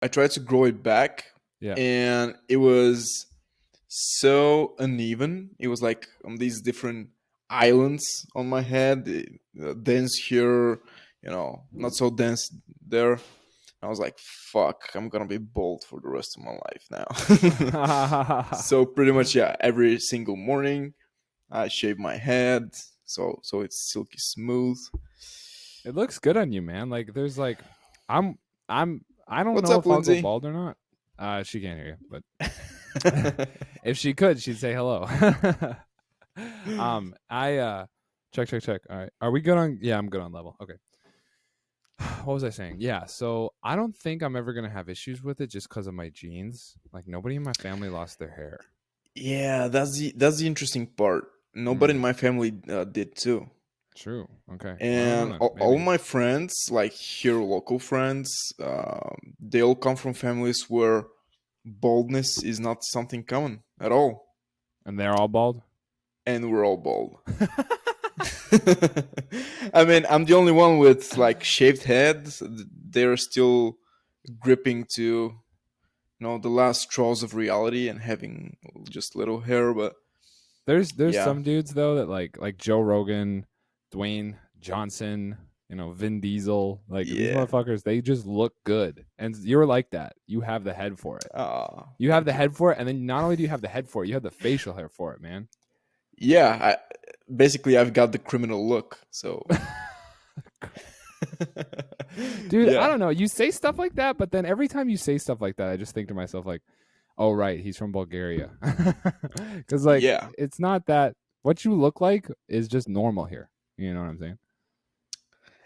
I tried to grow it back, Yeah. and it was so uneven. It was like on these different islands on my head, dense here, not so dense there. I was like, "Fuck, I'm gonna be bald for the rest of my life now." So pretty much, yeah. Every single morning, I shave my head so it's silky smooth. It looks good on you, man. Like there's like I don't What's know up, if I'll go Lindsay? bald or not. She can't hear you, but if she could, she'd say hello. I check. All right. Are we good on Yeah, I'm good on level. Okay. What was I saying? Yeah, so I don't think I'm ever gonna have issues with it just because of my genes. Like nobody in my family lost their hair. Yeah, that's the interesting part. Nobody in Mm, my family did too. true. Okay. Well, I don't know And then. all Maybe. my friends, like here local friends, they all come from families where baldness is not something common at all, And they're all bald. and we're all bald. I mean, I'm the only one with like shaved heads. They're still gripping to the last straws of reality and having just little hair, but There's yeah. some dudes though that like Joe Rogan, Dwayne Johnson, Vin Diesel, like these Yeah. motherfuckers, they just look good. And you're like that. You have the head for it. You have Thank the you. head for it, and then not only do you have the head for it, you have the facial hair for it, man. Yeah, basically I've got the criminal look. So Dude, I yeah. don't know. You say stuff like that, but then every time you say stuff like that, I just think to myself like, "Oh right, he's from Bulgaria." Cuz like Yeah. it's not that what you look like is just normal here. You know what I'm saying?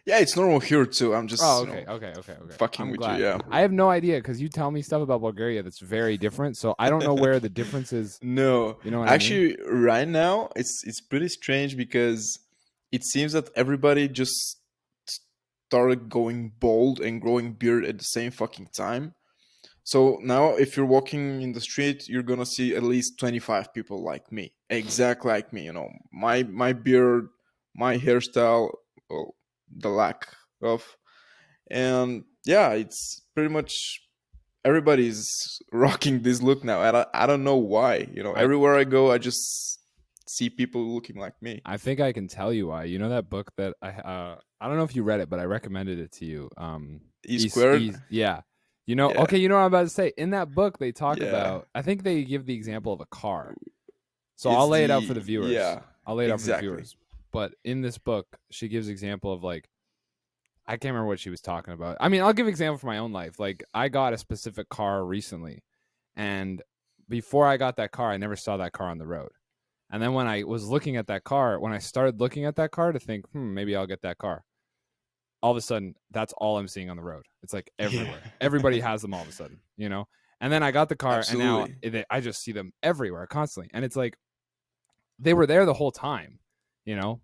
Yeah, it's normal here too. I'm Oh, just, okay. fucking I'm with you, glad. yeah. I have no idea because you tell me stuff about Bulgaria that's very different. So I don't know where the difference is. No. You know what I mean? Actually, right now it's pretty strange because it seems that everybody just started going bald and growing beard at the same fucking time. So now, if you're walking in the street, you're gonna see at least 25 people like me, exact like me. My beard, my hairstyle, well, the lack of, and yeah, it's pretty much everybody's rocking this look now. And I don't know why. I Everywhere I go, I just see people looking like me. I think I can tell you why. You know that book that I don't know if you read it, but I recommended it to you. E squared, Yeah. yeah, Okay, you know what I'm about to say. In that book they talk yeah. about I think they give the example of a car. So I'll It's lay it out for the the viewers. yeah, I'll lay it out for the exactly. viewers. But in this book, she gives example of like I can't remember what she was talking about. I mean, I'll give an example for my own life. Like I got a specific car recently, and before I got that car, I never saw that car on the road. And then when I was looking at that car, when I started looking at that car to think, maybe I'll get that car, all of a sudden, that's all I'm seeing on the road. It's like Yeah, everywhere. Everybody has them all of a sudden, And then I got the car, and now absolutely. I just see them everywhere constantly. And it's like they were there the whole time,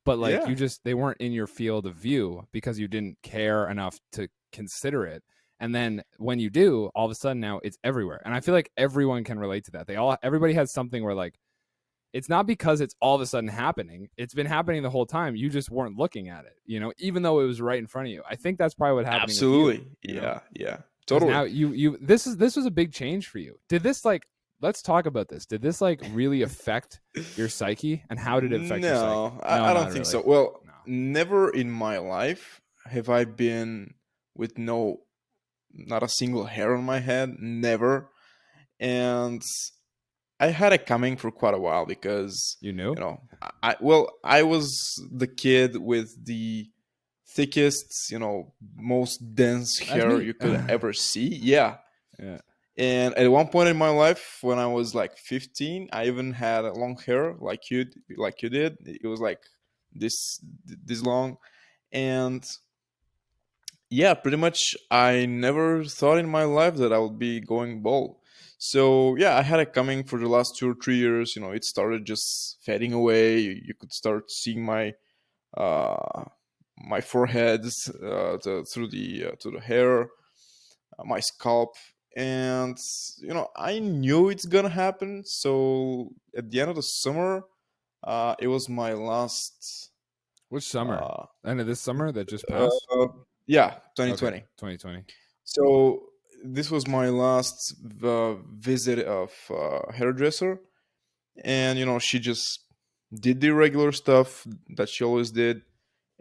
but like Yeah, they weren't in your field of view because you didn't care enough to consider it. And then when you do, all of a sudden now it's everywhere. And I feel like everyone can relate to that. Everybody has something where like it's not because it's all of a sudden happening. It's been happening the whole time. You just weren't looking at it, even though it was right in front of you. I think that's probably what's happening with you, absolutely. Yeah, yeah, because totally. now this was a big change for you. Did this like let's talk about this. Did this like really affect your psyche, and how did it affect your psyche? No, No, I don't not think really. so. Well, No. never in my life have I been with not a single hair on my head. Never. And I had it coming for quite a while because, You knew? I was the kid with the thickest, most dense That's hair me. you could ever see. Yeah. Yeah. And at one point in my life, when I was like 15, I even had long hair like you did. It was like this long, and yeah, pretty much. I never thought in my life that I would be going bald. So yeah, I had it coming for the last 2 or 3 years. It started just fading away. You could start seeing uh, my foreheads through the to the hair, my scalp, and I knew it's gonna happen. So at the end of the summer, it was my last Which summer? uh, End of this summer that just passed? uh yeah, Okay, 2020. 2020. So this was my last visit of hairdresser, and she just did the regular stuff that she always did,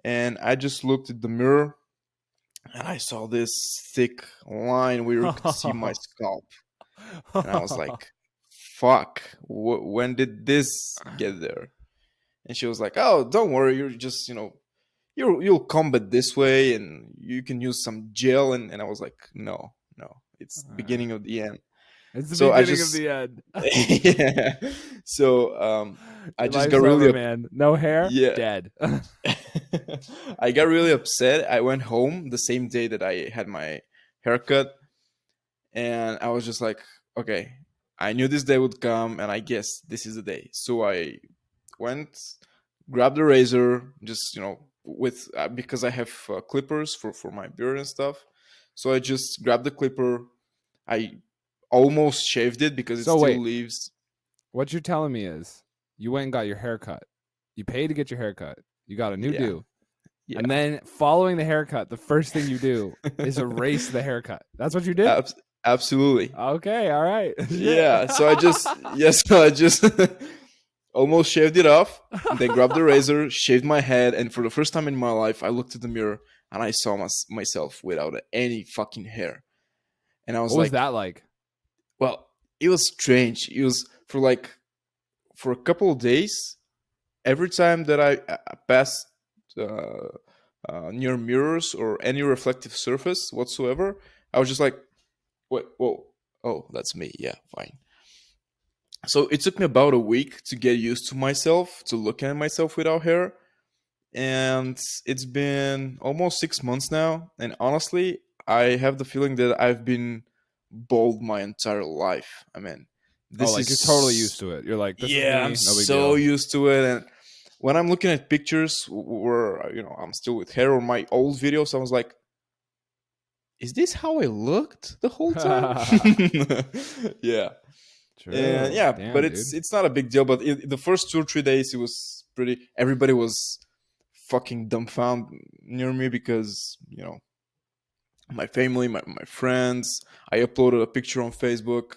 and I just looked at the mirror and I saw this thick line where you could see my scalp, and I was like, "Fuck! When did this get there?" And she was like, "Oh, don't worry, you're just you'll comb it this way, and you can use some gel." And I was like, "No, no, it's the beginning of the end." It's the So I beginning of just the end. yeah. So I Your just life's got really over, man. No hair, yeah. dead. I got really upset. I went home the same day that I had my haircut, and I was just like, okay, I knew this day would come, and I guess this is the day. So I went, grabbed the razor, just with because I have clippers for my beard and stuff. So I just grabbed the clipper. I almost shaved it because it So still wait, leaves. what you're telling me is you went and got your hair cut. You paid to get your hair cut. You got a new Yeah, do. yeah. And then following the haircut, the first thing you do is erase the haircut. That's what you did? Absolutely. Okay, all right. Yeah. So I just so I just almost shaved it off, and then grabbed the razor, shaved my head, and for the first time in my life, I looked at the mirror and I saw myself without any fucking hair, and I was What was like, that like? well, it was strange. It was for a couple of days. Every time that I passed near mirrors or any reflective surface whatsoever, I was just like, "Wait, whoa, oh, that's me. Yeah, fine." So it took me about a week to get used to myself, to looking at myself without hair, and it's been almost 6 months now. And honestly, I have the feeling that I've been bald my entire life. I mean, Oh, this like you're totally is used to it. You're like, this is yeah, I'm me, no big so deal. used to it. And when I'm looking at pictures where I'm still with hair or my old videos, I was like, is this how I looked the whole time? Yeah. And True. yeah, but Damn, it's dude. it's not a big deal. But the first 2 or 3 days, it was pretty. Everybody was fucking dumbfounded near me because my family, my friends. I uploaded a picture on Facebook.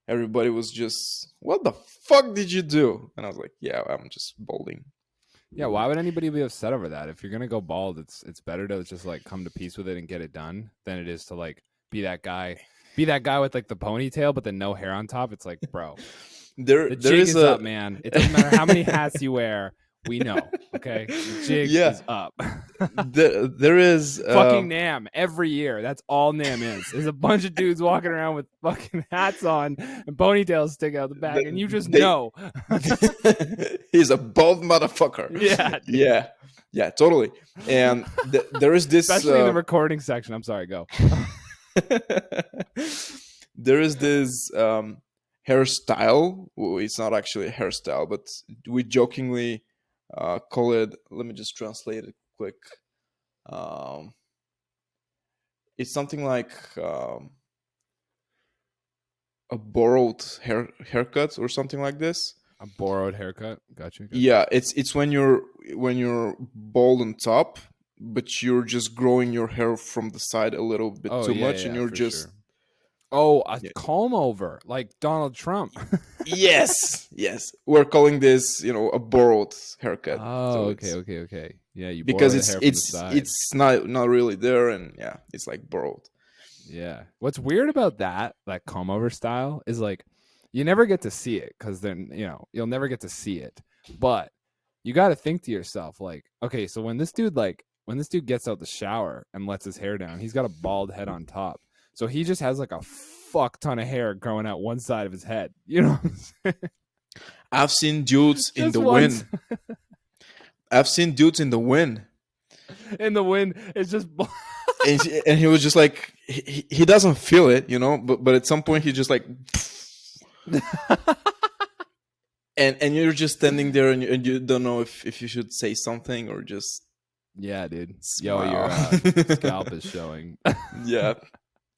Everybody was just, "What the fuck did you do?" And I was like, "Yeah, I'm just balding." Yeah, why would anybody be upset over that? If you're gonna go bald, it's better to just like come to peace with it and get it done than it is to like be that guy. Be that guy with like the ponytail but then no hair on top. It's like, bro, There the there jig is is a up, man. It doesn't matter how many hats you wear. We know, okay? The jig yeah. is up. There is Fucking Nam every year. That's all Nam is. There's a bunch of dudes walking around with fucking hats on and ponytails sticking out the back, and you just they know. he's a bald motherfucker. Yeah, dude. Yeah, yeah, totally. And there is this Especially in the recording section. I'm sorry, go. there is this hairstyle. Well, it's not actually a hairstyle, but we jokingly call it. Let me just translate it quick. Um, it's something like a borrowed haircut or something like this. A borrowed haircut. Gotcha. Yeah, it's when you're bald on top, but you're just growing your hair from the side a little bit Oh, too yeah, much, and yeah, you're for just sure. Oh, a yeah. comb over, like Donald Trump. Yes, yes. We're calling this, a borrowed haircut. Oh, So okay, it's okay, okay. Yeah, you because borrow the it's hair from the it's side. it's not really there, and yeah, it's like borrowed. Yeah. What's weird about that comb over style is like you never get to see it because then you'll never get to see it. But you got to think to yourself like, okay, so when this dude gets out the shower and lets his hair down, he's got a bald head on top, so he just has like a fuck ton of hair growing out one side of his head. You know what I'm saying? I've seen dudes in Just the once wind. I've seen dudes in the wind, in the wind, it's just. and he was just like he doesn't feel it, but at some point he just like. And you're just standing there, and you don't know if you should say something or just Yeah, dude. Yo, smile. your scalp is showing. Yeah,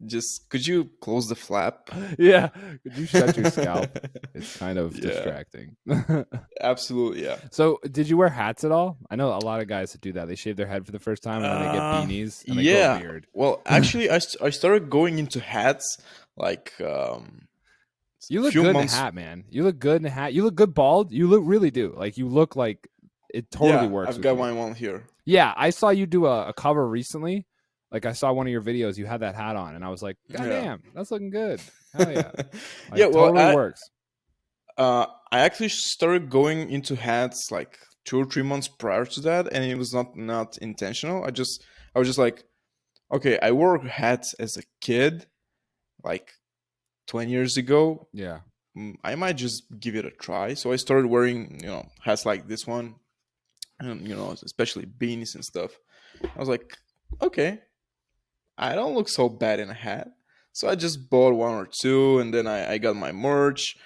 Just could you close the flap? Yeah. Could you shut your scalp? It's kind of Yeah, distracting. absolutely. Yeah. So, did you wear hats at all? I know a lot of guys that do that. They shave their head for the first time and then they get beanies and they grow a Yeah. beard. Well, actually, I started going into hats like You look few good in a months. hat, man. You look good in a hat. You look good bald. You look really do. Like you look like it totally Yeah, works I've with got you. my one here. Yeah, I saw you do a cover recently. Like I saw one of your videos, you had that hat on, and I was like, God Yeah. damn, that's looking good. Hell yeah. Yeah. Like Well, totally works. I actually started going into hats like 2 or 3 months prior to that, and it was not intentional. I was just like, okay, I wore hats as a kid, like 20 years ago. Yeah. I might just give it a try. So I started wearing, hats like this one, and especially beanies and stuff. I was like, okay, I don't look so bad in a hat. So I just bought one or two, and then I got my merch.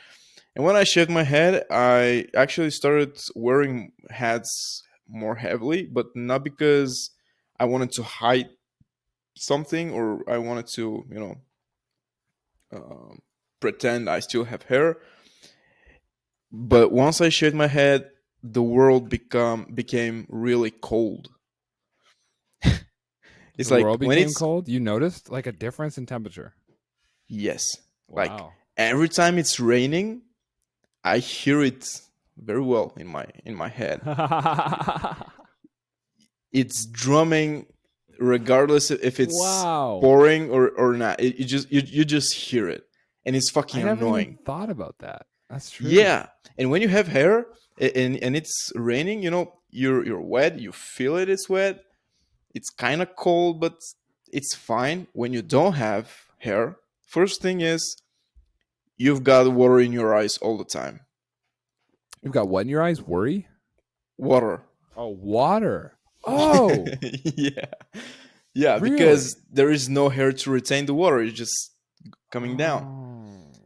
And when I shaved my head, I actually started wearing hats more heavily, but not because I wanted to hide something or I wanted to, um, pretend I still have hair. But once I shaved my head, the world became really cold. It's The like world when became it's cold. You noticed like a difference in temperature. yes, like Wow. every time it's raining, I hear it very well in my head. It's drumming regardless if it's Wow. pouring or not. You just hear it, and it's fucking I never even annoying. thought about that. That's true. Yeah, and when you have hair and it's raining, you're wet. You feel it. It's wet. It's kind of cold, but it's fine. When you don't have hair, first thing is you've got water in your eyes all the time. You've got what in your eyes? Worry? Water. Oh, water. Oh, Yeah. Yeah, because really? there is no hair to retain the water. It's just coming down. Oh.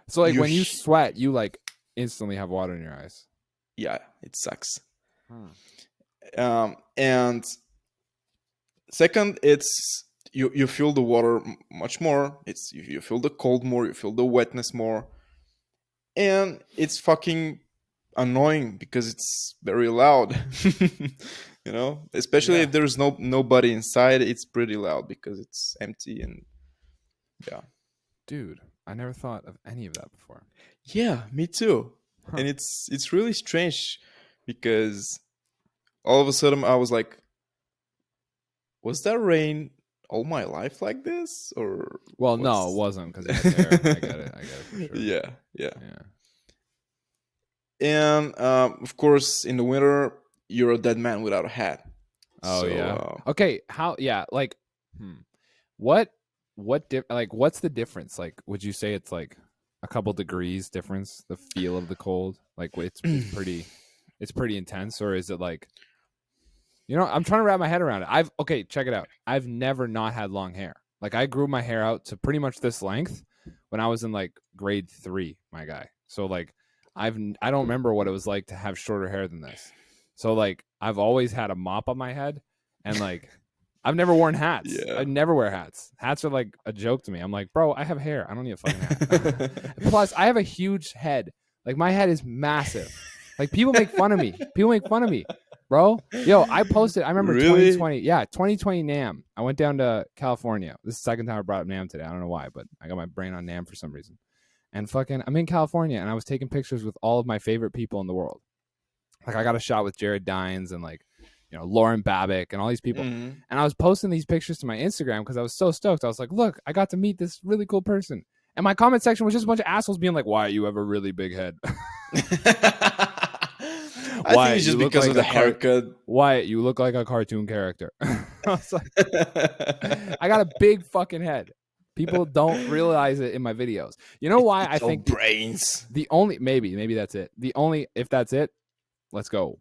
So like You, when you sh- sweat, you like instantly have water in your eyes. yeah, it sucks. Hmm. And second, it's you feel the water much more. You feel the cold more. You feel the wetness more, and it's fucking annoying because it's very loud. Especially Yeah, if there's nobody inside, it's pretty loud because it's empty and yeah. dude, I never thought of any of that before. Yeah, me too. Huh. And it's really strange because all of a sudden I was like, was that rain all my life like this or Well, no, it what's wasn't because you had hair. I get it. I get it for sure. Yeah, yeah. Yeah. And of course in the winter you're a dead man without a hat. Oh So yeah. Okay. How? Yeah. Like, hmm. What? Like, what's the difference? Like, would you say it's like a couple degrees difference? The feel of the cold, like it's pretty intense, or is it like, I'm trying to wrap my head around it. Okay, check it out. I've never not had long hair. Like, I grew my hair out to pretty much this length when I was in like grade 3, my guy. So like, I don't remember what it was like to have shorter hair than this. So like, I've always had a mop on my head, and like, I've never worn hats. yeah. I never wear hats. Hats are like a joke to me. I'm like, bro, I have hair. I don't need a fucking hat. Plus, I have a huge head. Like, my head is massive. Like, people make fun of me. People make fun of me, bro. Yo, I posted. I remember Really? 2020. Yeah, 2020 Nam. I went down to California. This is the second time I brought up Nam today. I don't know why, but I got my brain on Nam for some reason. And fucking, I'm in California, and I was taking pictures with all of my favorite people in the world. Like, I got a shot with Jared Dines and like, Lauren Babick and all these people. Mhm. And I was posting these pictures to my Instagram because I was so stoked. I was like, look, I got to meet this really cool person. And my comment section was just a bunch of assholes being like, Wyatt, you have a really big head. I think it's just you look because like of the a haircut. Wyatt, you look like a cartoon character. I was like, I got a big fucking head. People don't realize it in my videos. You know why I It's all think brains. the only maybe that's it. If that's it, let's go.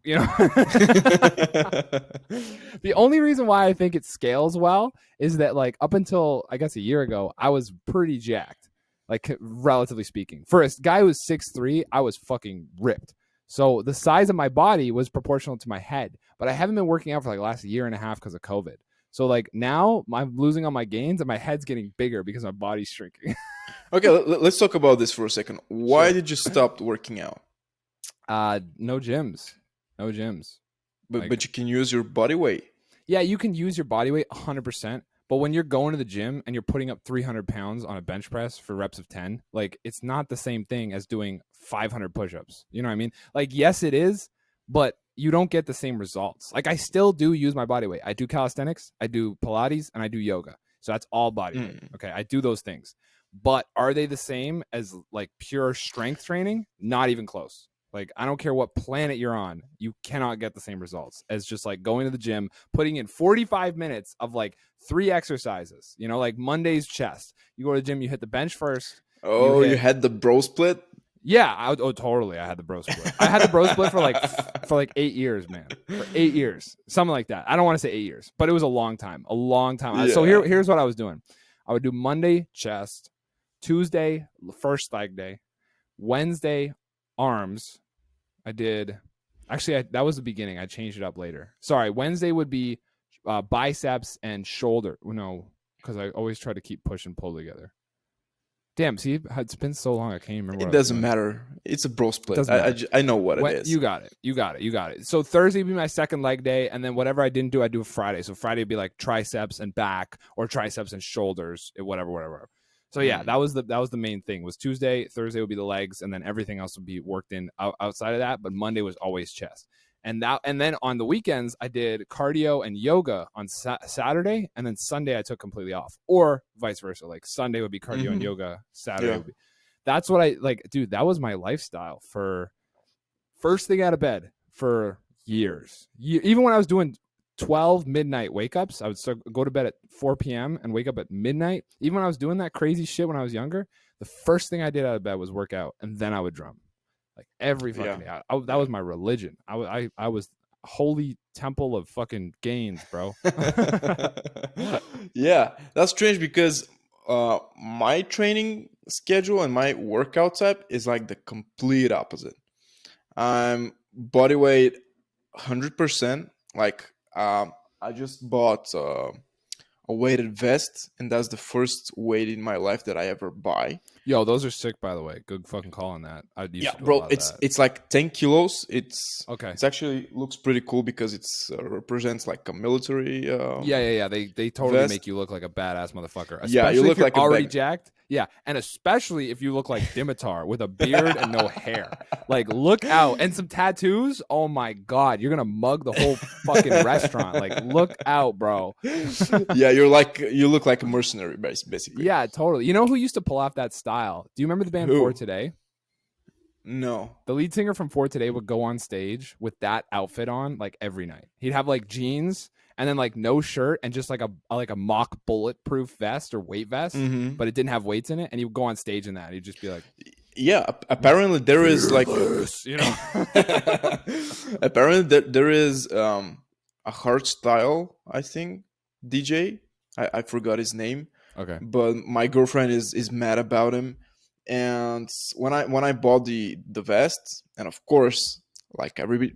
The only reason why I think it scales well is that like up until I guess a year ago, I was pretty jacked, like relatively speaking. For a guy who was 6'3", I was fucking ripped. So the size of my body was proportional to my head, but I haven't been working out for like the last year and a half because of COVID. So like now I'm losing all my gains and my head's getting bigger because my body's shrinking. Okay, let's talk about this for a second. Why Sure. did you stop working out? No gyms. No gyms. Like, But you can use your body weight. yeah, you can use your body weight 100%. But when you're going to the gym and you're putting up 300 pounds on a bench press for reps of 10, like it's not the same thing as doing 500 push-ups. You know what I mean? Like, yes, it is, but you don't get the same results. Like, I still do use my body weight. I do calisthenics, I do Pilates, and I do yoga. So that's all body weight. Mm. Okay, I do those things. But are they the same as like pure strength training? Not even close. Like, I don't care what planet you're on, you cannot get the same results as just like going to the gym, putting in 45 minutes of like 3 exercises. You know, like Monday's chest. You go to the gym, you hit the bench first. You Oh, you hit, had the bro split? yeah. Oh, totally. I had the bro split. I had the bro split for like 8 years, man. For 8 years, something like that. I don't want to say 8 years, but it was a long time. A long time. So Yeah. here's what I was doing. I would do Monday chest, Tuesday first leg day, Wednesday arms. I did. Actually, that was the beginning. I changed it up later. Sorry, Wednesday would be biceps and shoulder. No, because I always try to keep push and pull together. Damn, see, it's been so long. I can't even remember It what I was doesn't doing. matter. It's a bro split. Doesn't matter. I know what it is. You got it. You got it. You got it. So Thursday would be my second leg day, and then whatever I didn't do, I do Friday. So Friday would be like triceps and back, or triceps and shoulders, whatever. So yeah, that was the main thing. Was Tuesday, Thursday would be the legs, and then everything else would be worked in outside of that. But Monday was always chest, and then on the weekends I did cardio and yoga on Saturday, and then Sunday I took completely off, or vice versa. Like Sunday would be cardio and yoga, Saturday Yeah. would be. That's what I like, dude. That was my lifestyle for first thing out of bed for years. Even when I was doing 12 midnight wake ups, I would go to bed at 4 p.m. and wake up at midnight. Even when I was doing that crazy shit when I was younger, the first thing I did out of bed was work out, and then I would drum like every fucking day. That was my religion. I was holy temple of fucking gains, bro. Yeah, that's strange because my training schedule and my workout type is like the complete opposite. I'm body weight 100%. Like, I just bought a weighted vest, and that's the first weight in my life that I ever buy. Yo, those are sick, by the way. Good fucking call on that. I used to do a Bro, lot of that. it's like 10 kilos. It's Okay. actually looks pretty cool because it's represents like a military. Yeah. They totally vest. make you look like a badass motherfucker. Especially Yeah, you look if you're like a already bag. jacked. Yeah, and especially if you look like Dimitar with a beard and no hair. Like, look out. And some tattoos. Oh my god, you're gonna mug the whole fucking restaurant. Like, look out, bro. Yeah, you look like a mercenary, basically. Yeah, totally. You know who used to pull off that style? Do you remember the band Who? For Today? No. The lead singer from For Today would go on stage with that outfit on like every night. He'd have like jeans and then like no shirt and just like a mock bulletproof vest or weight vest, Mm-hmm. but it didn't have weights in it. And he would go on stage in that. He'd just be like, Yeah, apparently there is like you know. apparently there is a hard style, I think, DJ. I forgot his name, Okay. but my girlfriend is mad about him. And when I bought the vest, and of course, like every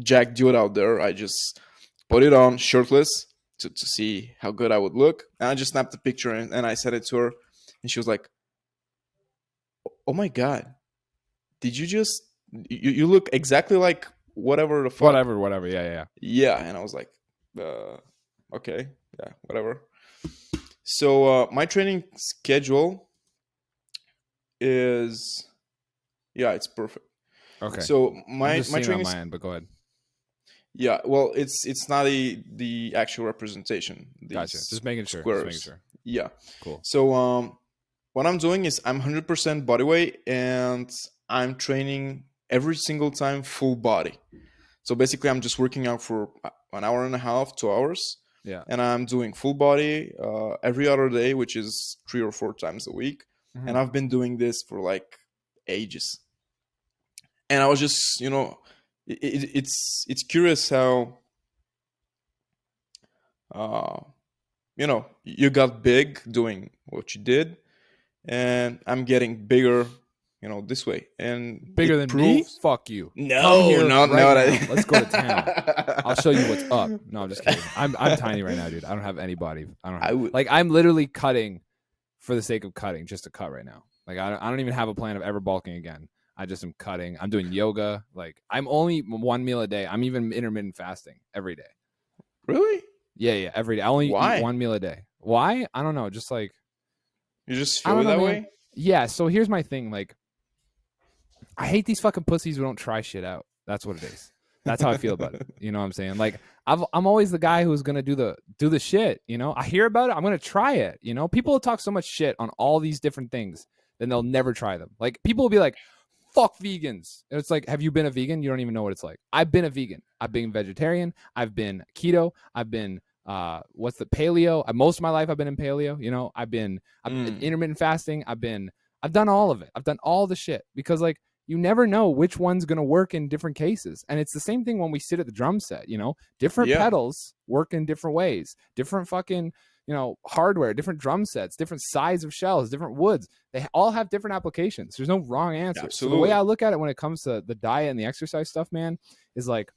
jack dude out there, I just put it on shirtless to see how good I would look, and I just snapped a picture and I sent it to her, and she was like, "Oh my god, did you just you look exactly like whatever the fuck." Whatever. Yeah. Yeah, and I was like, okay, yeah, whatever. So my training schedule is, yeah, it's perfect. Okay. So I'm my just my seeing it training on is, my end, but go ahead. yeah, well, it's not the actual representation. Gotcha. These Just making sure. squares. Yeah. Cool. So what I'm doing is I'm 100% body weight, and I'm training every single time full body. So basically, I'm just working out for an hour and a half, 2 hours, Yeah. and I'm doing full body every other day, which is 3 or 4 times a week. Mhm. And I've been doing this for like ages. And I was just, it's curious how, you got big doing what you did, and I'm getting bigger this way, and Bigger it than me? proves. Fuck you. Come No, here no, right no. now. Let's go to town. I'll show you what's up. No, I'm just kidding. I'm tiny right now, dude. I don't have any body. I don't have I would. like I'm literally cutting for the sake of cutting, just to cut right now. Like I don't even have a plan of ever bulking again. I just am cutting. I'm doing yoga. Like I'm only one meal a day. I'm even intermittent fasting every day. Really? Yeah, every day. I only eat Why? one meal a day. Why? I don't know. Just like You just I feel don't it know, that man. way? Yeah. So here's my thing. Like I hate these fucking pussies who don't try shit out. That's what it is. That's how I feel about it. You know what I'm saying? Like I'm always the guy who's gonna do the shit. I hear about it. I'm gonna try it. People will talk so much shit on all these different things, then they'll never try them. Like people will be like, "Fuck vegans." And it's like, have you been a vegan? You don't even know what it's like. I've been a vegan. I've been vegetarian. I've been keto. I've been what's the paleo? Most of my life I've been in paleo. I've been intermittent fasting. I've done all of it. I've done all the shit because like you never know which one's going to work in different cases. And it's the same thing when we sit at the drum set, different Yeah, pedals work in different ways, different fucking, hardware, different drum sets, different size of shells, different woods. They all have different applications. There's no wrong answer. So the way absolutely. I look at it when it comes to the diet and the exercise stuff, man, is like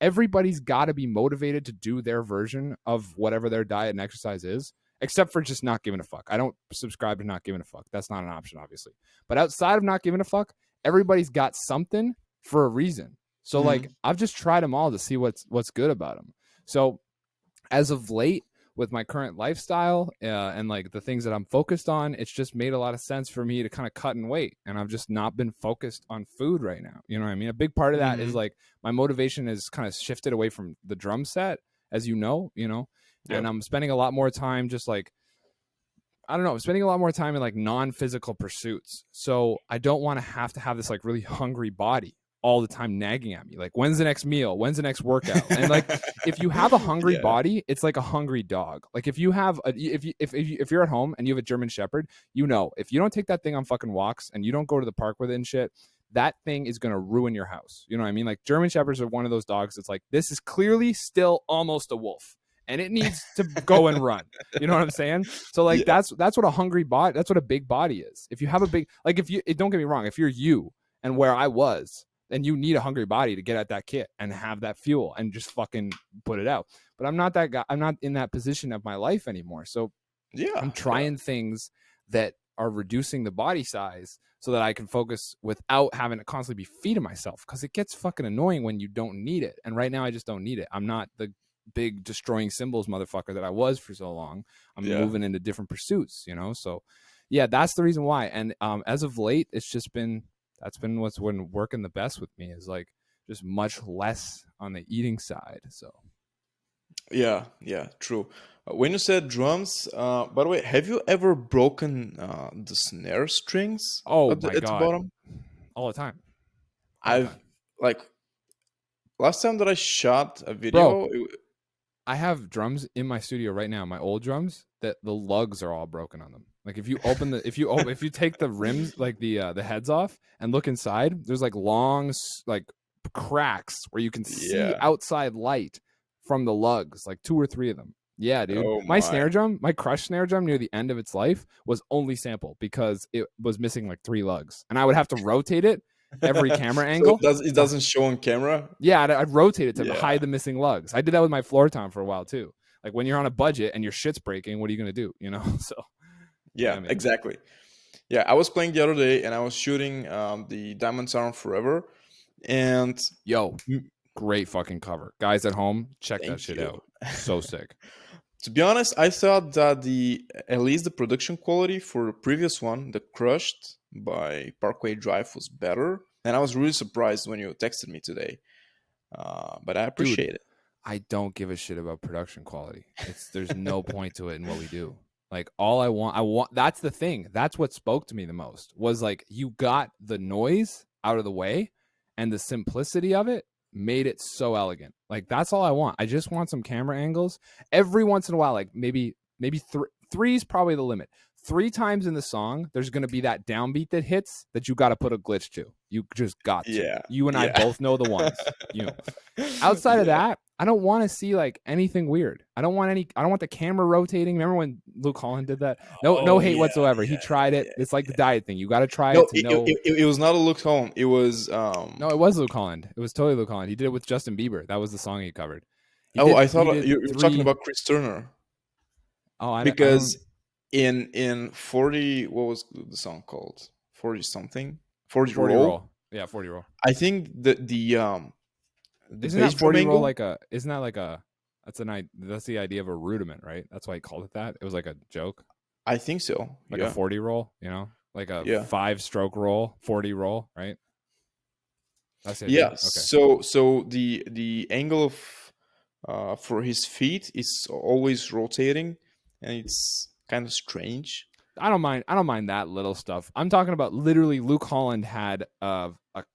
everybody's got to be motivated to do their version of whatever their diet and exercise is, except for just not giving a fuck. I don't subscribe to not giving a fuck. That's not an option, obviously. But outside of not giving a fuck, everybody's got something for a reason. So like I've just tried them all to see what's good about them. So as of late, with my current lifestyle and like the things that I'm focused on, it's just made a lot of sense for me to kind of cut and weight. And I've just not been focused on food right now. You know what I mean? A big part of that is like my motivation is kind of shifted away from the drum set, as Yeah. and I'm spending a lot more time just like, I don't know, I'm spending a lot more time in like non-physical pursuits. So I don't want to have this like really hungry body all the time nagging at me. Like, when's the next meal? When's the next workout? And like, if you have a hungry Yeah. body, it's like a hungry dog. Like if you have if you're at home and you have a German Shepherd, if you don't take that thing on fucking walks and you don't go to the park with it and shit, that thing is going to ruin your house. You know what I mean? Like German Shepherds are one of those dogs that's like, this is clearly still almost a wolf and it needs to go and run. You know what I'm saying? So like Yeah. that's what a hungry body, that's what a big body is. If you have a big, like don't get me wrong, if you're you and where I was, then you need a hungry body to get at that kit and have that fuel and just fucking put it out. But I'm not that guy. I'm not in that position of my life anymore. So I'm trying things that are reducing the body size so that I can focus without having to constantly be feeding myself, because it gets fucking annoying when you don't need it. And right now I just don't need it. I'm not the big destroying symbols motherfucker that I was for so long. I'm moving into different pursuits, So yeah, that's the reason why. And as of late, that's been what's been working the best with me, is like just much less on the eating side. So Yeah, true. When you said drums, by the way, have you ever broken the snare strings oh at my the god, bottom? all the time, all the I've time, like last time that I shot a bro. video. I have drums in my studio right now, my old drums, that the lugs are all broken on them. Like if you open the if you take the rims, like the heads off and look inside, there's like long like cracks where you can see Yeah. outside light from the lugs, like 2 or 3 of them. Yeah, dude. Oh My my. snare drum, my crushed snare drum near the end of its life was only sample because it was missing like 3 lugs. And I would have to rotate it every camera So angle. it doesn't show on camera. Yeah, I'd rotate it to Yeah. hide the missing lugs. I did that with my floor tom for a while too. Like when you're on a budget and your shit's breaking, what are you gonna do? So yeah, Yeah, man. exactly. Yeah, I was playing the other day and I was shooting the Diamonds Are Forever, and Yo, great fucking cover. Guys at home, check that thank shit you. out. So sick. To be honest, I thought that at least the production quality for the previous one, the Crushed by Parkway Drive, was better, and I was really surprised when you texted me today. But I Dude, appreciate it. I don't give a shit about production quality. There's no point to it in what we do. Like all I want that's the thing. That's what spoke to me the most, was like you got the noise out of the way and the simplicity of it made it so elegant. Like that's all I want. I just want some camera angles every once in a while, like maybe three is probably the limit. 3 times in the song there's going to be that downbeat that hits that you got to put a glitch to. You just got to. Yeah, You and I yeah. both know the ones. Outside of that, I don't want to see like anything weird. I don't want the camera rotating. Remember when Luke Holland did that? No Oh hate yeah, whatsoever. He yeah, tried it. yeah. It's like the diet thing. You got to try No, it to know. it was not a Luke Holland. It was No, it was Luke Holland. It was totally Luke Holland. He did it with Justin Bieber. That was the song he covered. oh, I He thought did you were talking 3. about Chris Turner, Oh, I don't. because in 40, what was the song called? 40 something, 40 40 roll. roll. Yeah, 40 roll. I think the Isn't bass that drum 40 roll angle. like a? Isn't that like a? That's the idea of a rudiment, right? That's why he called it that. It was like a joke, I think so. like a Yeah, 40 roll. Like a yeah, 5-stroke roll, 40 roll, right? That's the idea. yeah. Okay. So the angle of for his feet is always rotating, and it's kind of strange. I don't mind that little stuff. I'm talking about literally Luke Holland had 2 or 3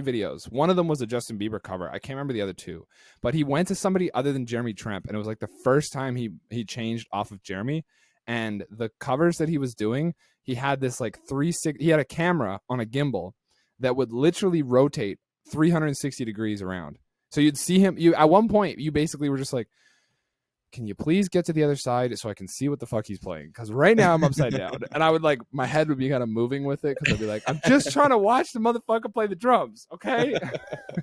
videos. One of them was a Justin Bieber cover. I can't remember the other 2, but he went to somebody other than Jeremy Tramp, and it was like the first time he changed off of Jeremy. And the covers that he was doing, he had this like he had a camera on a gimbal that would literally rotate 360 degrees around. So you'd see him. You at one point you basically were just like, can you please get to the other side so I can see what the fuck he's playing? Because right now I'm upside down. And I would like, my head would be kind of moving with it, because I'd be like, I'm just trying to watch the motherfucker play the drums. Okay.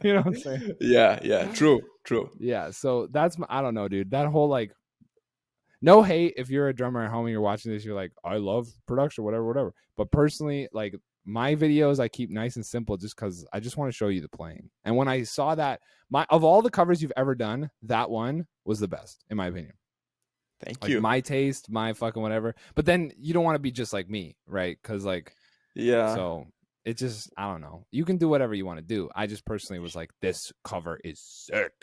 You know what I'm saying? Yeah, true, true. Yeah. So I don't know, dude. That whole like, no hate if you're a drummer at home and you're watching this, you're like, I love production, whatever. But personally, like my videos, I keep nice and simple just because I just want to show you the playing. And when I saw that, of all the covers you've ever done, that one was the best, in my opinion. Thank Like you. my taste, my fucking whatever. But then you don't want to be just like me, right? Because like, Yeah. so it just, I don't know. You can do whatever you want to do. I just personally was like, this cover is sick.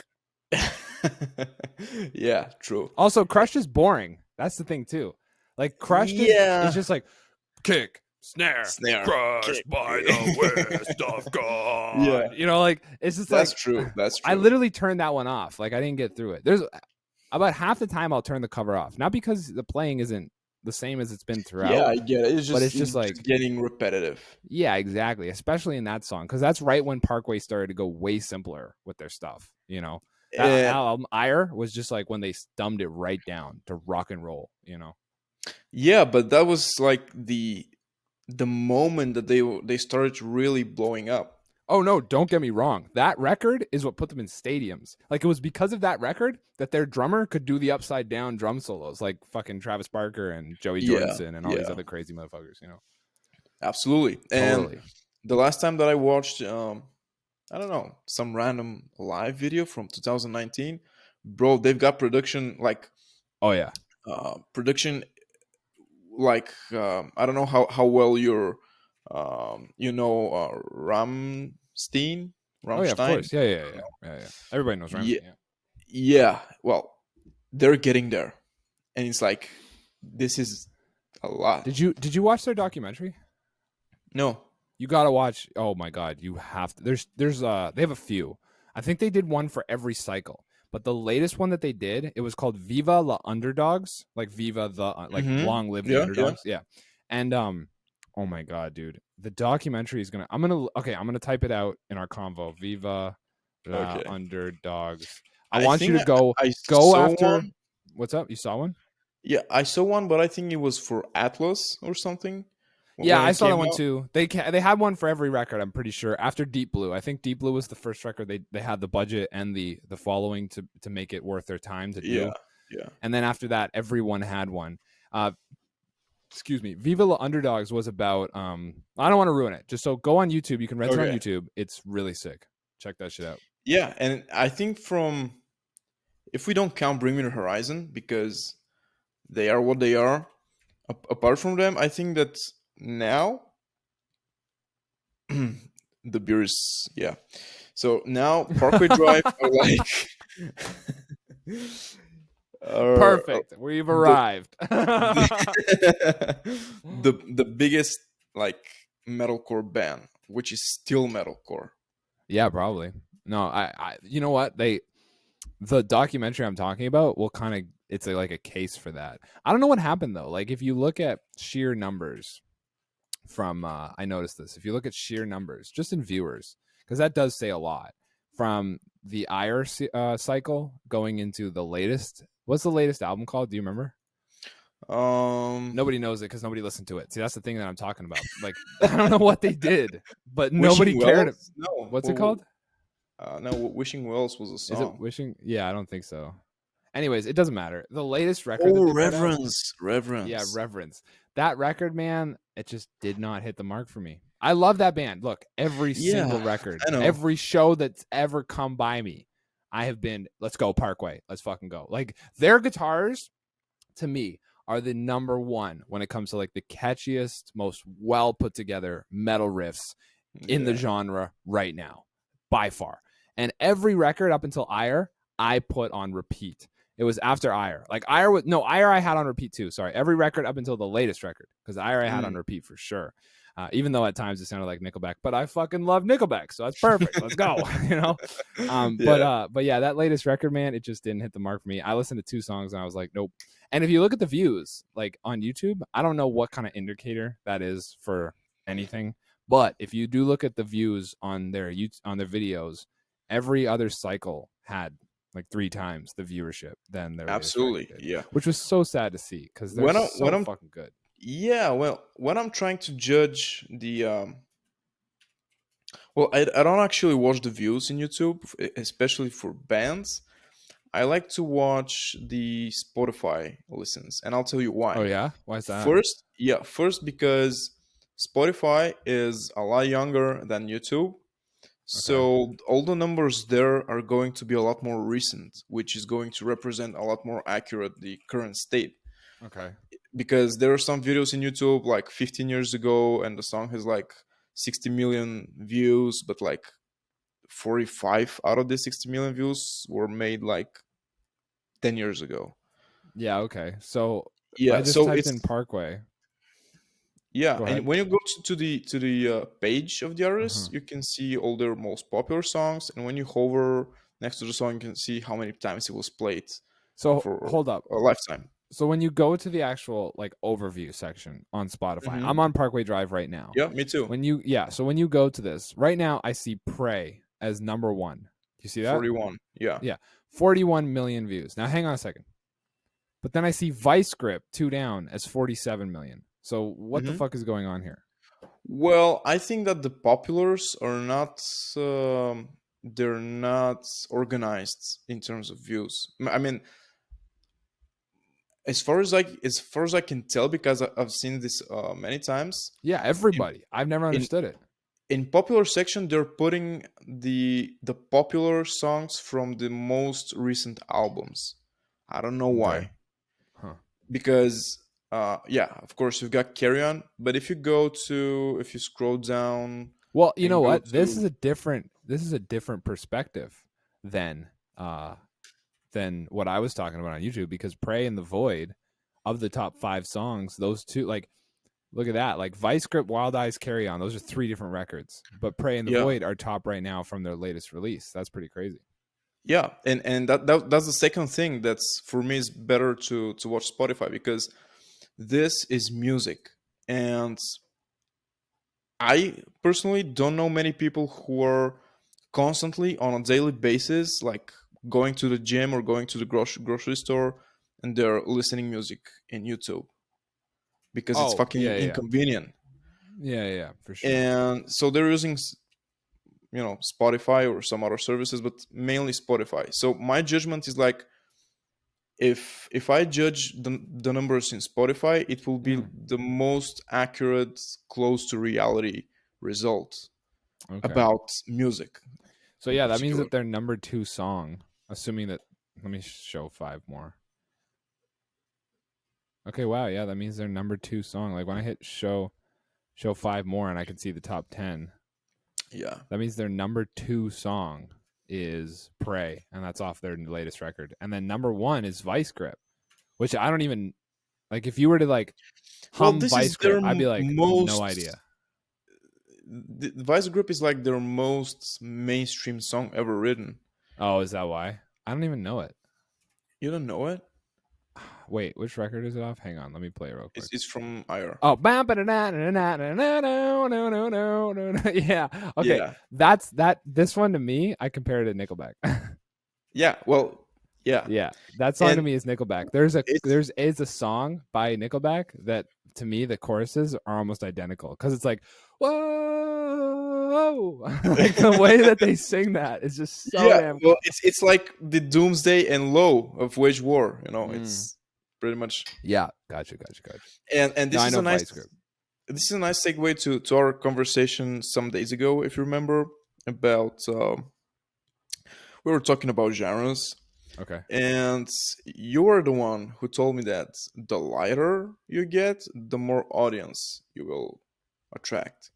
Yeah, true. Also, Crushed is boring. That's the thing too. Like Crushed is just like kick, snare, crushed kick. by the west of God. Yeah. You know, like it's just That's like true. That's true. I literally turned that one off. Like I didn't get through it. There's about half the time I'll turn the cover off. Not because the playing isn't the same as it's been throughout. Yeah, I get it. It's just like getting repetitive. Yeah, exactly. Especially in that song, because that's right when Parkway started to go way simpler with their stuff. You know, that album Ire was just like when they dumbed it right down to rock and roll. You know. Yeah, but that was like the moment that they started really blowing up. Oh no, don't get me wrong. That record is what put them in stadiums. Like it was because of that record that their drummer could do the upside down drum solos, like fucking Travis Barker and Joey Jordison and all these other crazy motherfuckers. You know. Absolutely. Totally. And the last time that I watched, I don't know, some random live video from 2019, bro, they've got production like, oh yeah, production like I don't know how well you're, Ramstein. Oh yeah, of course, yeah. Everybody knows Ramstein. Yeah. Well, they're getting there, and it's like this is a lot. Did you watch their documentary? No. You gotta watch. Oh my god, you have to. There's they have a few. I think they did one for every cycle, but the latest one that they did, it was called Viva la Underdogs, like Viva the long live the Underdogs. Yeah. And oh my god, dude, the documentary is I'm gonna type it out in our convo. Viva la Underdogs. I want you to go after. One. What's up? You saw one? Yeah, I saw one, but I think it was for Atlas or something. Yeah, I saw that one too. They had one for every record, I'm pretty sure. After Deep Blue, I think Deep Blue was the first record they had the budget and the following to make it worth their time to do. Yeah. And then after that, everyone had one. Excuse me. Viva la Underdogs was about I don't want to ruin it. Just so go on YouTube. You can rent it on YouTube. It's really sick. Check that shit out. Yeah, and I think if we don't count Bring Me the Horizon, because they are what they are, apart from them, I think that now the beer is so now Parkway Drive are like perfect. We've arrived. the biggest like metalcore band, which is still metalcore. Yeah, probably. No, I you know what, the documentary I'm talking about will kind of, it's like a case for that. I don't know what happened though. Like if you look at sheer numbers from I noticed this. If you look at sheer numbers just in viewers, because that does say a lot, from the ire cycle going into the latest. What's the latest album called? Do you remember? Um, Nobody knows it because nobody listened to it. See, that's the thing that I'm talking about. Like, I don't know what they did, but nobody Wishing cared. Wells? No. What's it called? No, Wishing Wells was a Is it song. Wishing? Yeah, I don't think so. Anyways, it doesn't matter. The latest record that Oh, they put out, Reverence. yeah, Reverence. Reverence. That record, man, it just did not hit the mark for me. I love that band. Look, every single Yeah, record, I know. every show that's ever come by me, I have been, let's go Parkway. Let's fucking go. Like their guitars to me are the number one when it comes to like the catchiest, most well put together metal riffs in the Yeah. genre right now, by far. And every record up until Ire, I put on repeat. It was after Ire. Like Ire was Ire I had on repeat too. Sorry. Every record up until the latest record. Because Ire I had on repeat for sure. Even though at times it sounded like Nickelback, but I fucking love Nickelback, so that's perfect. Let's go, you know. Yeah. But yeah, that latest record, man, it just didn't hit the mark for me. I listened to 2 songs and I was like, nope. And if you look at the views, like on YouTube, I don't know what kind of indicator that is for anything, but if you do look at the views on their videos, every other cycle had like 3 times the viewership than their latest record Absolutely. did, Yeah. which was so sad to see because they're When I when so I'm fucking good. Yeah, well, when I'm trying to judge the well, I don't actually watch the views in YouTube, especially for bands. I like to watch the Spotify listens, and I'll tell you Oh why. yeah, why is that? First because Spotify is a lot younger than YouTube. Okay, So all the numbers there are going to be a lot more recent, which is going to represent a lot more accurate the current state. okay. Because there are some videos in YouTube like 15 years ago, and the song has like 60 million views, but like 45 out of the 60 million views were made like 10 years ago. Yeah, okay. So I Yeah, just so typed it's in Parkway. yeah, Go and ahead. when you go to the page of the Uh-huh. artist, you can see all their most popular songs, and when you hover next to the song, you can see how many times it was played So for hold up. a lifetime. So when you go to the actual like overview section on Spotify, Hmm. I'm on Parkway Drive right now. Yeah, me too. So when you go to this right now, I see Pray as number 1. Do you see that? 41. Yeah. Yeah, 41 million views. Now hang on a second. But then I see Vice Grip 2 down as 47 million. So what the Hmm. fuck is going on here? Well, I think that the populars are not they're not organized in terms of views. I mean, as far as I can tell, because I've seen this many times. Yeah, In everybody. I've never in understood it. in popular section, they're putting the popular songs from the most recent albums. I don't know Okay. why. Huh. Because yeah, of course you've got Carry On, but if you scroll down Well, you know and go what? to This is a different perspective than uh what I was talking about on YouTube because Pray and The Void of the top 5 songs, those two like look at that. Like Vice Grip, Wild Eyes, Carry On, those are 3 different records. But Pray and The yeah. Void are top right now from their latest release. That's pretty crazy. Yeah, and that's the second thing that's for me is better to watch Spotify because this is music, and I personally don't know many people who are constantly on a daily basis, like going to the gym or going to the grocery store, and they're listening music in YouTube because it's Oh, fucking inconvenient. yeah, for sure. And so they're using Spotify or some other services, but mainly Spotify. So my judgment is like if I judge the numbers in Spotify, it will be Mm, the most accurate, close to reality result okay. about music So in yeah, that means particular. that their number 2 song, assuming that let me show 5 more. Okay, wow, yeah, that means their number 2 song. Like when I hit show 5 more and I can see the top 10. Yeah, That means their number 2 song is Pray, and that's off their latest record. And then number 1 is Vice Grip, which I don't even like if you were to like well, hum this is Vice their Grip, I'd be like no most. idea. The Vice Grip is like their most mainstream song ever written. Oh, is that why? I don't even know it. You don't know it? Wait, which record is it off? Hang on, let me play it real quick. It's from IR. Oh, yeah. Okay, Yeah. that's that. This one to me, I compare it to Nickelback. Yeah, well, yeah, Yeah, that song to and me is Nickelback. There's a it's there's is a song by Nickelback that to me the choruses are almost identical because it's like whoa, like the way that they sing that is just so yeah, damn well, cool. it's like the Doomsday and Low of Wage War. You know, Mm. it's pretty much. Yeah, gotcha. And No, this I is know a nice Vice Grip. segue to our conversation some days ago, if you remember, about we were talking about genres, Okay. and you were the one who told me that the lighter you get, the more audience you will attract,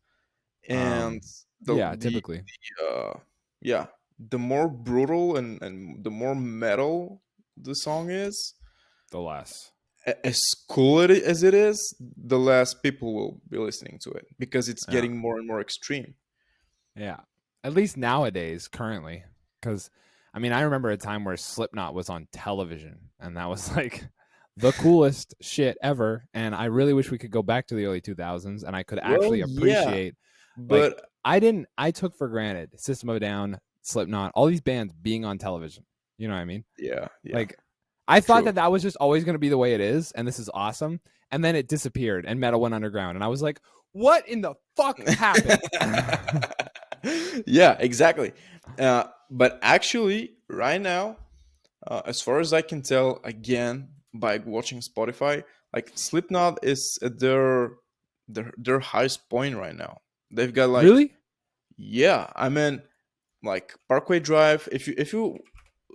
and Yeah, typically uh, yeah, the more brutal and the more metal the song is, the less. as cool as it is, the less people will be listening to it because it's Yeah. getting more and more extreme. Yeah. At least nowadays, currently. Because, I mean, I remember a time where Slipknot was on television, and that was like the coolest shit ever. And I really wish we could go back to the early 2000s and I could Well, actually yeah, appreciate, like, but I took for granted System of a Down, Slipknot, all these bands being on television. You know what I mean? yeah, yeah, Like, I thought true. that that was just always going to be the way it is, and this is awesome. And then it disappeared, and metal went underground, and I was like, "What in the fuck happened?" Yeah, exactly. But actually, right now, as far as I can tell, again by watching Spotify, like Slipknot is at their highest point right now. They've got like, Really? yeah, I mean, like Parkway Drive. If you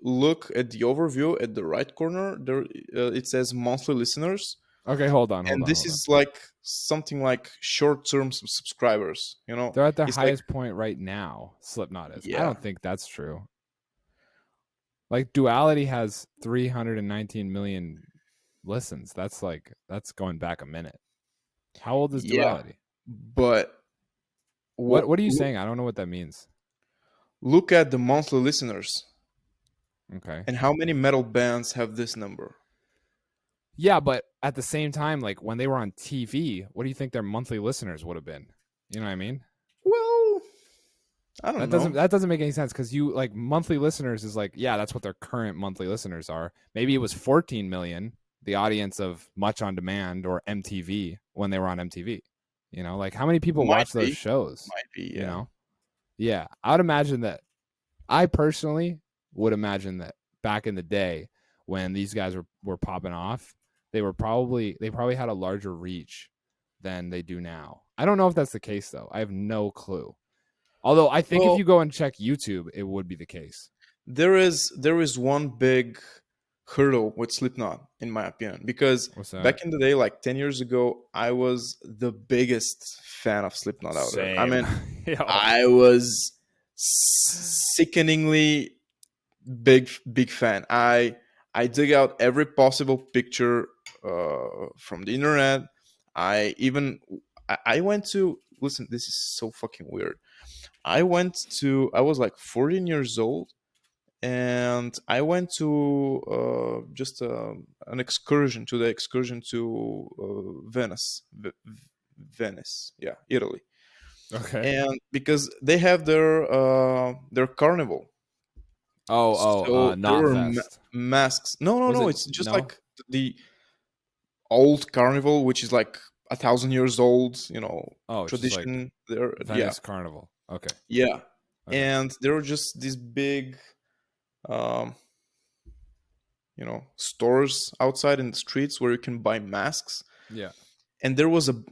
look at the overview at the right corner, there it says monthly listeners, Okay, hold on, hold and on, this hold on. is like something like short-term subscribers. You know, They're at their it's like, highest point right now. Slipknot is. I yeah, don't think that's true. Like Duality has 319 million listens. That's like that's going back a minute. How old is yeah, Duality? but What are you saying? I don't know what that means. look at the monthly listeners Okay. and how many metal bands have this number. Yeah, but at the same time, like when they were on TV, what do you think their monthly listeners would have been? You know what I mean? Well, I don't know. That doesn't make any sense because you like monthly listeners is like, yeah, that's what their current monthly listeners are. Maybe it was 14 million, the audience of Much on Demand or MTV when they were on MTV. You know, like how many people Might watch those be, shows? might be, You yeah. know? Yeah. I would imagine that I personally would imagine that back in the day when these guys were popping off, they probably had a larger reach than they do now. I don't know if that's the case though. I have no clue. Although I think if Well, you go and check YouTube, it would be the case. there is one big hurdle with Slipknot, in my opinion, because What's that? back in the day, like 10 years ago, I was the biggest fan of Slipknot out there. I Same. mean, Yo. I was sickeningly big fan. I dig out every possible picture from the internet. I even I went to listen. This is so fucking weird. I was like 14 years old, and I went to just an excursion to the excursion to Venice, yeah, Italy, Okay. and because they have their carnival, so there Not were Fest. masks. No, no, Was no. it It's just no? like the old carnival, which is like 1,000 years old. Oh, it's just like Tradition there. Yeah, Venice Carnival. Okay. yeah, Okay. and there were just these big um, stores outside in the streets where you can buy masks, Yeah. and there was One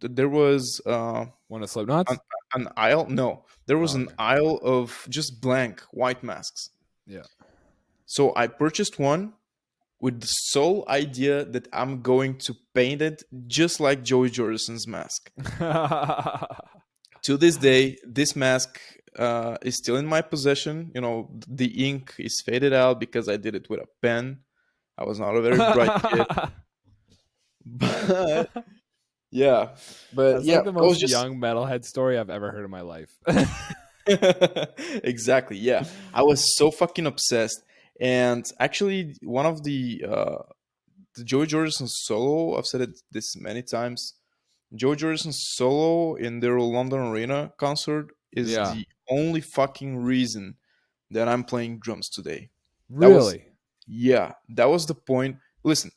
of an, Slipknot's? an aisle. No, there was Oh, an okay. aisle of just blank white masks. Yeah. So I purchased one with the sole idea that I'm going to paint it just like Joey Jordison's mask. To this day, this mask is still in my possession. The ink is faded out because I did it with a pen. I was not a very bright kid. But yeah, but That's yeah, like the I was most just young metalhead story I've ever heard in my life. exactly, yeah. I was so fucking obsessed. And actually, one of the Joey Jordison solo, I've said this many times. Joey Jordison's solo in their London Arena concert is Yeah. the only fucking reason that I'm playing drums today. That was, Really? yeah, that was the point. Listen,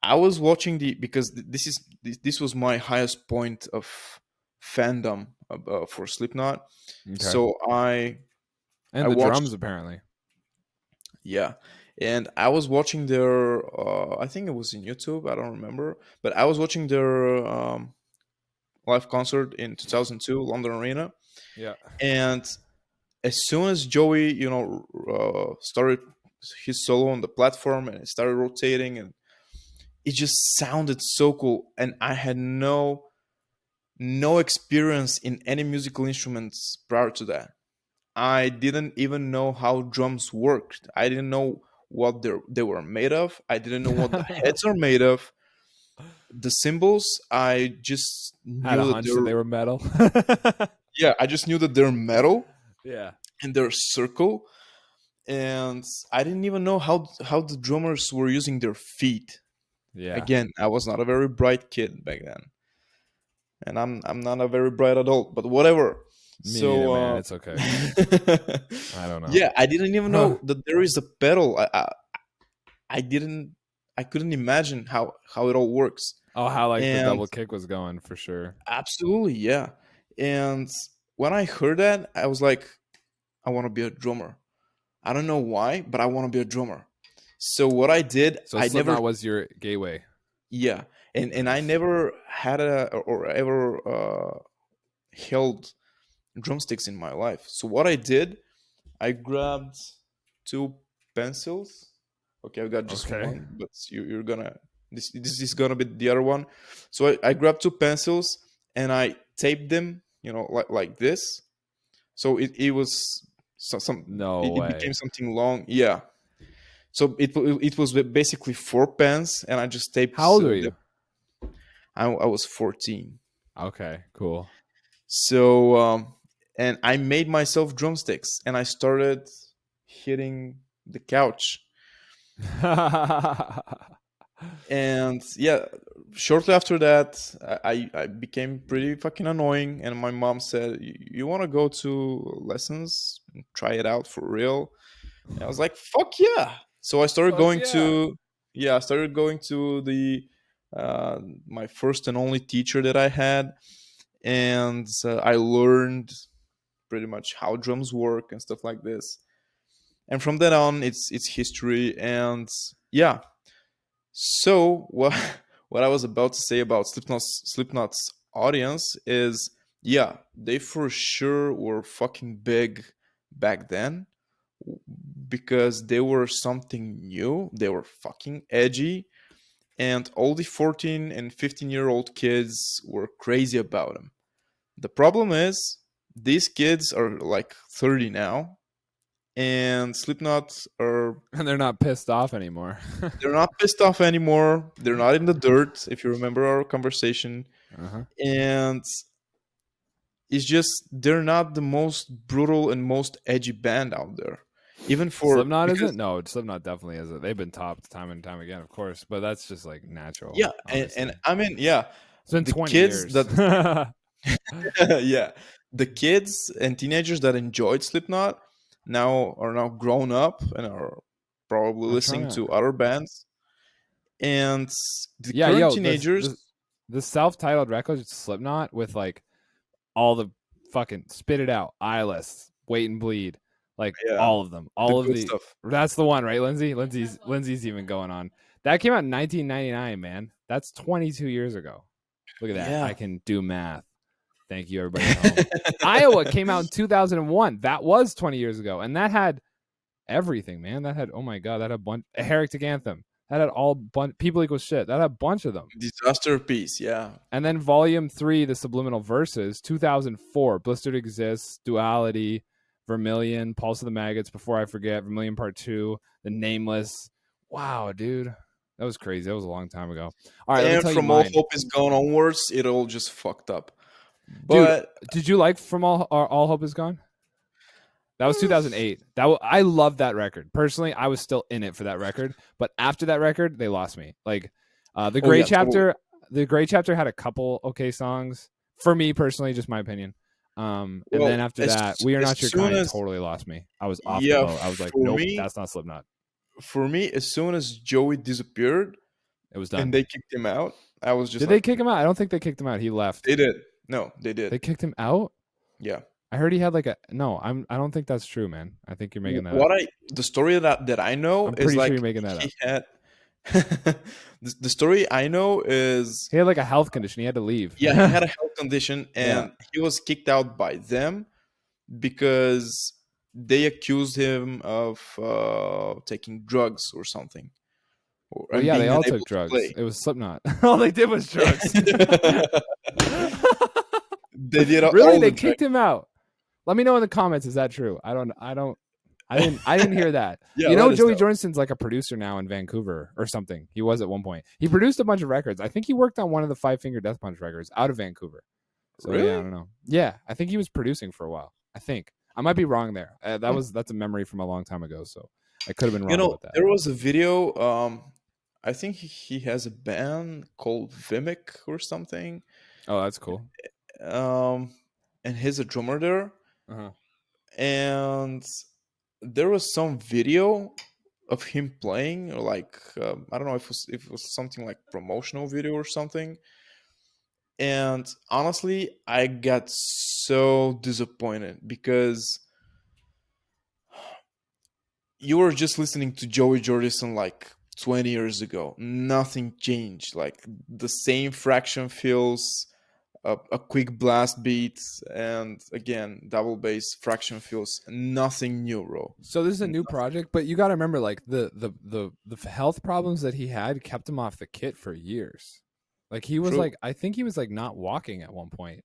I was watching the, because this was my highest point of fandom for Slipknot. Okay. So I And the drums watched, apparently. yeah, and I was watching their I think it was in YouTube, I don't remember, but I was watching their live concert in 2002 London Arena. Yeah. And as soon as Joey, started his solo on the platform and it started rotating, and it just sounded so cool. And I had no experience in any musical instruments prior to that. I didn't even know how drums worked. I didn't know what they were made of. I didn't know what the heads are made of. The cymbals, I just Had a knew that hunch that they're, they were metal. yeah, I just knew that they're metal Yeah. and they're circle. And I didn't even know how the drummers were using their feet. Yeah. Again, I was not a very bright kid back then, and I'm not a very bright adult, but whatever. Me neither, So man. It's okay. I don't know. yeah, I didn't even know that there is a pedal. I didn't, I couldn't imagine how it all works. Oh, how like the And double kick was going for sure. absolutely, yeah. And when I heard that, I was like, I want to be a drummer. I don't know why, but I want to be a drummer. So what I did, So I never, Slipknot was your gateway. yeah, and I never had a, or ever held drumsticks in my life. So what I did, I grabbed two pencils. Okay, I've got just Okay. one, but you're gonna, this is gonna be the other one. So I grabbed two pencils and I taped them, like this. So it was No it became way. something long. Yeah. So it was basically four pens, and I just taped. How old are you? I was 14. Okay, cool. So and I made myself drumsticks, and I started hitting the couch. And yeah, shortly after that, I became pretty fucking annoying, and my mom said, "You want to go to lessons, and try it out for real?" And I was like, "Fuck yeah!" So I started Fuck going yeah. to, yeah, I started going to the my first and only teacher that I had, and I learned pretty much how drums work and stuff like this. And from then on, it's history. And yeah, so what what I was about to say about Slipknot's audience is, yeah, they for sure were fucking big back then because they were something new. They were fucking edgy, and all the 14 and 15-year-old kids were crazy about them. The problem is these kids are like 30 now, and Slipknot are, And they're not pissed off anymore. they're not pissed off anymore. They're not in the dirt, if you remember our conversation. Uh-huh. And it's just they're not the most brutal and most edgy band out there. Even for, Slipknot because isn't? No, Slipknot definitely isn't. They've been topped time and time again, of course, but that's just like natural, yeah, and obviously. I mean, yeah, It's been the 20 kids years. that yeah, the kids and teenagers that enjoyed Slipknot now are now grown up and are probably I'm listening trying to. to other bands. And the Yeah, current yo, teenagers, the self-titled record Slipknot with like all the fucking spit it out, eyeless, wait and bleed, like yeah, all of them, the all of good the. stuff. That's the one, right, Lindsay? Lindsay's even going on. That came out in 1999, man. That's 22 years ago. Look at that. I Yeah. can do math. Thank you, everybody at home. Iowa came out in 2001. That was 20 years ago, and that had everything, man. That had, oh my god, that had a Heretic Anthem. That had all people equal shit. That had a bunch of them. Disaster piece, yeah. And then Volume 3, The Subliminal Verses, 2004, Blistered Exists, Duality, Vermilion, Pulse of the Maggots, Before I Forget, Vermilion Part 2, The Nameless. Wow, dude. That was crazy. That was a long time ago. All right, let me And tell you from All mine. Hope Is Gone onwards, it all just fucked up. Dude, But did you like From All Hope Is Gone? That was 2008. I love that record. Personally, I was still in it for that record, but after that record, they lost me. Like the oh Gray yeah, totally. Chapter, the Gray Chapter had a couple okay songs for me personally, just my opinion. And Well, then after that, We Are as Not Your soon Kind as, totally lost me. I was off the yeah, boat. I was like, for nope, me, that's not Slipknot. for me, as soon as Joey disappeared It was and done. they kicked him out, I was just Did they like, kick him out? I don't think they kicked him out. He left. they did. No, they did. They kicked him out? Yeah. I heard he had like a no. I don't think that's true, man. I think you're making that up. What I the story that I know I'm is pretty sure like you're making that up. he had the story I know is He had like a health condition. He had to leave. yeah, he had a health condition Yeah. and he was kicked out by them because they accused him of taking drugs or something Well, and yeah, they being all unable took to drugs. play. It was Slipknot. All they did was drugs. They did Really? all They the drugs. kicked him out. Let me know in the comments. Is that true? I didn't hear that. Yeah, You know, let us Joey know. Jordan's like a producer now in Vancouver or something. He was at one point. He produced a bunch of records. I think he worked on one of the Five Finger Death Punch records out of Vancouver. So yeah, I Really? don't know. Yeah, I think he was producing for a while. I think I might be wrong there. That's a memory from a long time ago. So I could have been You wrong know, about that. there was a video. I think he has a band called Vimic or something. Oh, that's cool. Um, and he's a drummer there. Uh-huh. And there was some video of him playing, or like I don't know if it was something like promotional video or something. And honestly, I got so disappointed because you were just listening to Joey Jordison like 20 years ago. Nothing changed. Like the same fraction fills, a quick blast beat, and again, double bass fraction fills. Nothing new, bro. So this is a new project, but you got to remember, like the health problems that he had kept him off the kit for years. Like he was True. like, I think he was like not walking at one point.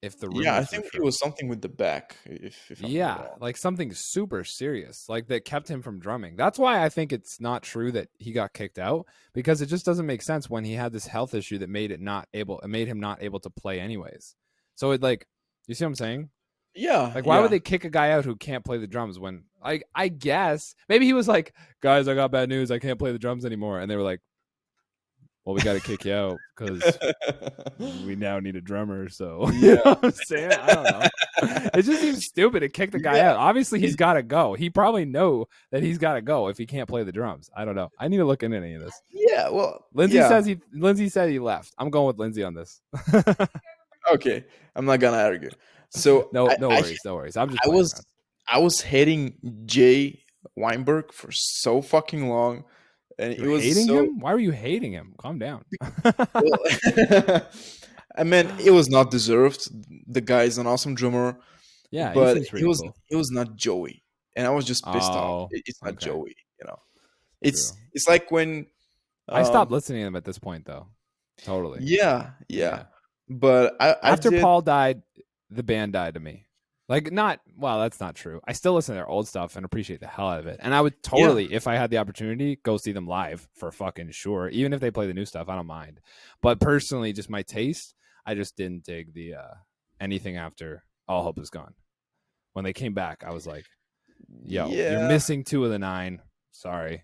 If the Yeah, I rumors were think it true, was something with the back, if I'm not yeah, wrong. like something super serious, like that kept him from drumming. That's why I think it's not true that he got kicked out because it just doesn't make sense when he had this health issue that made it made him not able to play anyways. So it like, you see what I'm saying? Yeah, Like, why would yeah. they kick a guy out who can't play the drums when, like, I guess maybe he was like, guys, I got bad news. I can't play the drums anymore. And they were like, well, we got to kick you out because we now need a drummer. So, you know what I'm saying? I don't know. It just seems stupid to kick the guy Yeah. out. Obviously, he's got to go. He probably know that he's got to go if he can't play the drums. I don't know. I need to look into any of this. Yeah, well, Lindsay yeah. Lindsay said he left. I'm going with Lindsay on this. Okay, I'm not gonna argue. So No worries, no worries. I'm just I playing was around. I was hating Jay Weinberg for so fucking long, and it You're was hating so him? Why were you hating him? Calm down. well, I mean, it was not deserved. The guy is an awesome drummer, Yeah, he but seems pretty cool. he was not Joey, and I was just pissed off. Oh, It's not okay. Joey, you know. True. It's like when I stopped listening to him at this point, though. Totally. yeah, yeah. But I After did Paul died, the band died to me. Like, not, well, that's not true. I still listen to their old stuff and appreciate the hell out of it. And I would totally, if I had the opportunity, go see them live for fucking sure. Even if they play the new stuff, I don't mind. But personally, just my taste, I just didn't dig the anything after All Hope Is Gone. When they came back, I was like, yo, you're yeah. missing 2 of the 9. Sorry.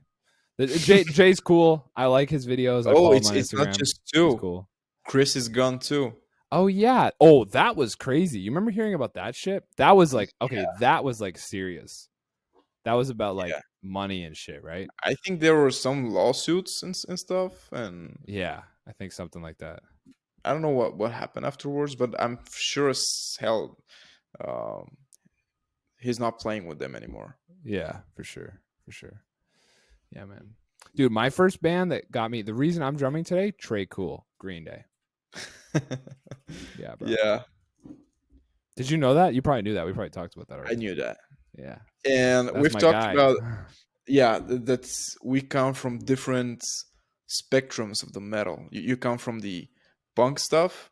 Jay's cool. I like his videos. I follow him on It's not Instagram. just He's 2. cool. Chris is gone too. Oh yeah. Oh, that was crazy. You remember hearing about that shit? That was like, okay, that was like serious. That was about like money and shit, right? I think there were some lawsuits and stuff, and Yeah, I think something like that. I don't know what happened afterwards, but I'm sure as hell um, he's not playing with them anymore. Yeah, for sure. For sure. Yeah, man. Dude, my first band that got me, the reason I'm drumming today, Trey Cool, Green Day. Yeah, bro. Yeah, Did you know that? You probably knew that. We probably talked about that I already. knew that. Yeah. And That's we've my talked guy. about that's we come from different spectrums of the metal. You come from the punk stuff,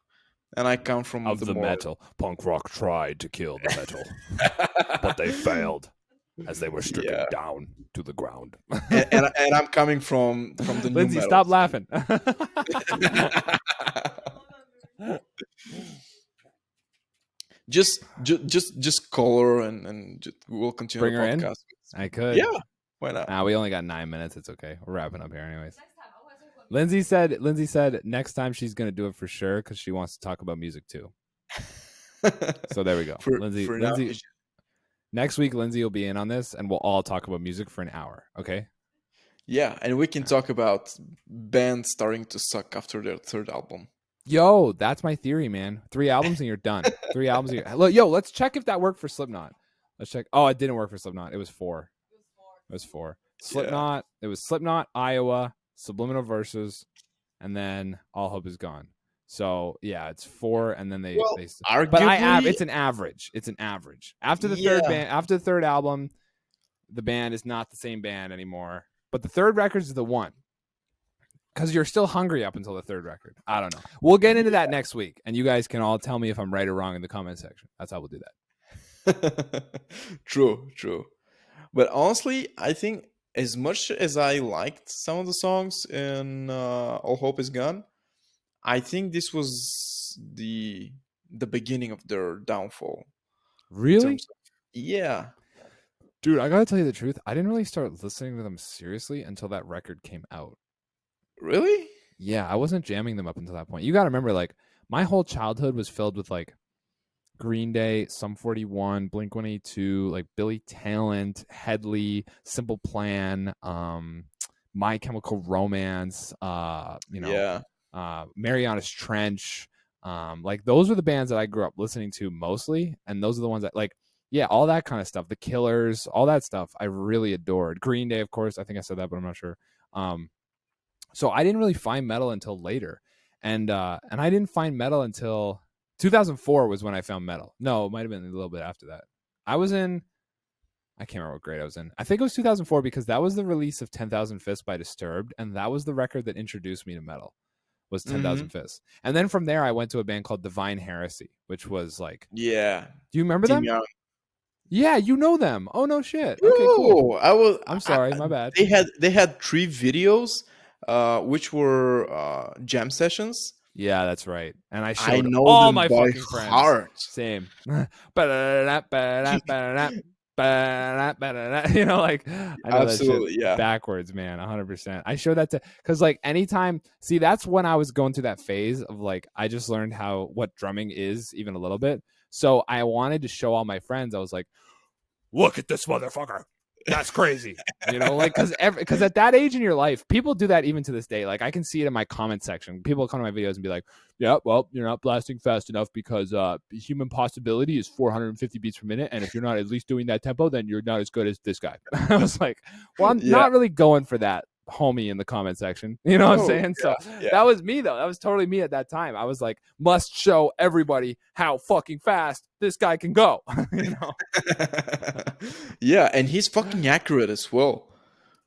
and I come from Of the more metal. Punk rock tried to kill the metal, but they failed as they were stricken Yeah. down to the ground. and I'm coming from the new Lindsay, metal. stop laughing. just call her and we'll continue Bring the her in? podcast. I could. Yeah, why not? Nah, we only got 9 minutes. It's okay. We're wrapping up here anyways. Lindsay said next time she's gonna do it for sure because she wants to talk about music too. So there we go. For Lindsay, now, next week Lindsay will be in on this and we'll all talk about music for an hour. Okay. Yeah, and we can talk about bands starting to suck after their third album. Yo, that's my theory, man. 3 albums and you're done. 3 albums. Look, yo, let's check if that worked for Slipknot. Let's check. Oh, it didn't work for Slipknot. It was 4. It was 4. Yeah. Slipknot. It was Slipknot, Iowa, Subliminal Verses, and then All Hope Is Gone. So yeah, it's 4, and then Well, they. But arguably, it's an average. It's an average. After the yeah. after the third album, the band is not the same band anymore. But the third record is the one. Because you're still hungry up until the third record. I don't know. We'll get into that next week, and you guys can all tell me if I'm right or wrong in the comment section. That's how we'll do that. True, true. But honestly, I think as much as I liked some of the songs in All Hope Is Gone, I think this was the beginning of their downfall. In Really? terms of, yeah. Dude, I gotta tell you the truth. I didn't really start listening to them seriously until that record came out. Really? Yeah, I wasn't jamming them up until that point. You gotta remember, like, my whole childhood was filled with, like, Green Day, Sum 41, Blink 182, like Billy Talent, Headley, Simple Plan, My Chemical Romance, Yeah. Mariana's Trench. Like those were the bands that I grew up listening to mostly, and those are the ones that like, yeah, all that kind of stuff. The Killers, all that stuff, I really adored. Green Day, of course. I think I said that, but I'm not sure. So I didn't really find metal until later, and I didn't find metal until 2004 was when I found metal. No, it might have been a little bit after that. I can't remember what grade I was in. I think it was 2004 because that was the release of 10,000 Fists by Disturbed, and that was the record that introduced me to metal. Was 10,000 Fists, and then from there I went to a band called Divine Heresy, which was like, Yeah. do you remember Team them? Young. Yeah, you know them. Oh no shit. Okay, cool. I'm sorry, my bad. They had 3 videos, which were jam sessions. Yeah, that's right. And I I showed know all them my by fucking friends. heart. Same. You know, like I know Absolutely, that shit yeah. backwards, man. 100%. I show that to because like anytime, see, that's when I was going through that phase of like I just learned what drumming is even a little bit. So I wanted to show all my friends. I was like, look at this motherfucker. That's crazy. You know, like because at that age in your life, people do that even to this day. Like I can see it in my comment section. People come to my videos and be like, yeah, well, you're not blasting fast enough because human possibility is 450 beats per minute. And if you're not at least doing that tempo, then you're not as good as this guy. I was like, well, I'm Yeah. not really going for that, homie, in the comment section. You know what I'm saying? Yeah, So that was me, though. That was totally me at that time. I was like, must show everybody how fucking fast this guy can go. You know? Yeah, and he's fucking accurate as well.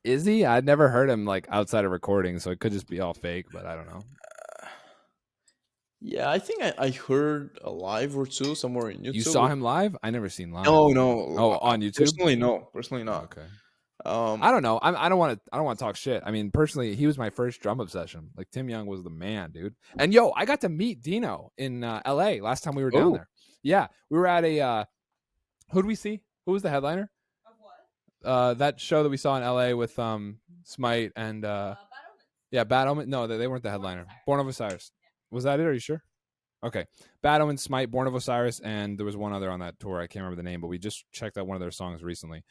Is he? I'd never heard him like outside of recording, so it could just be all fake, but I don't know. Yeah, I think I heard a live or two somewhere in YouTube. You saw him live? I never seen live. No, no. Oh, on YouTube? Personally, no. Personally, not. Okay. Um, I don't know. I don't want to talk shit. I mean, personally, he was my first drum obsession. Like Tim Young was the man, dude. And yo, I got to meet Dino in LA last time we were down there. Yeah, we were at a who'd we see? Who was the headliner? Of what? That show that we saw in LA with Smite and yeah, Bad Omen. No, they weren't the headliner. Born of Osiris. Was that it? Are you sure? Okay. Bad Omen, Smite, Born of Osiris, and there was one other on that tour. I can't remember the name, but we just checked out one of their songs recently.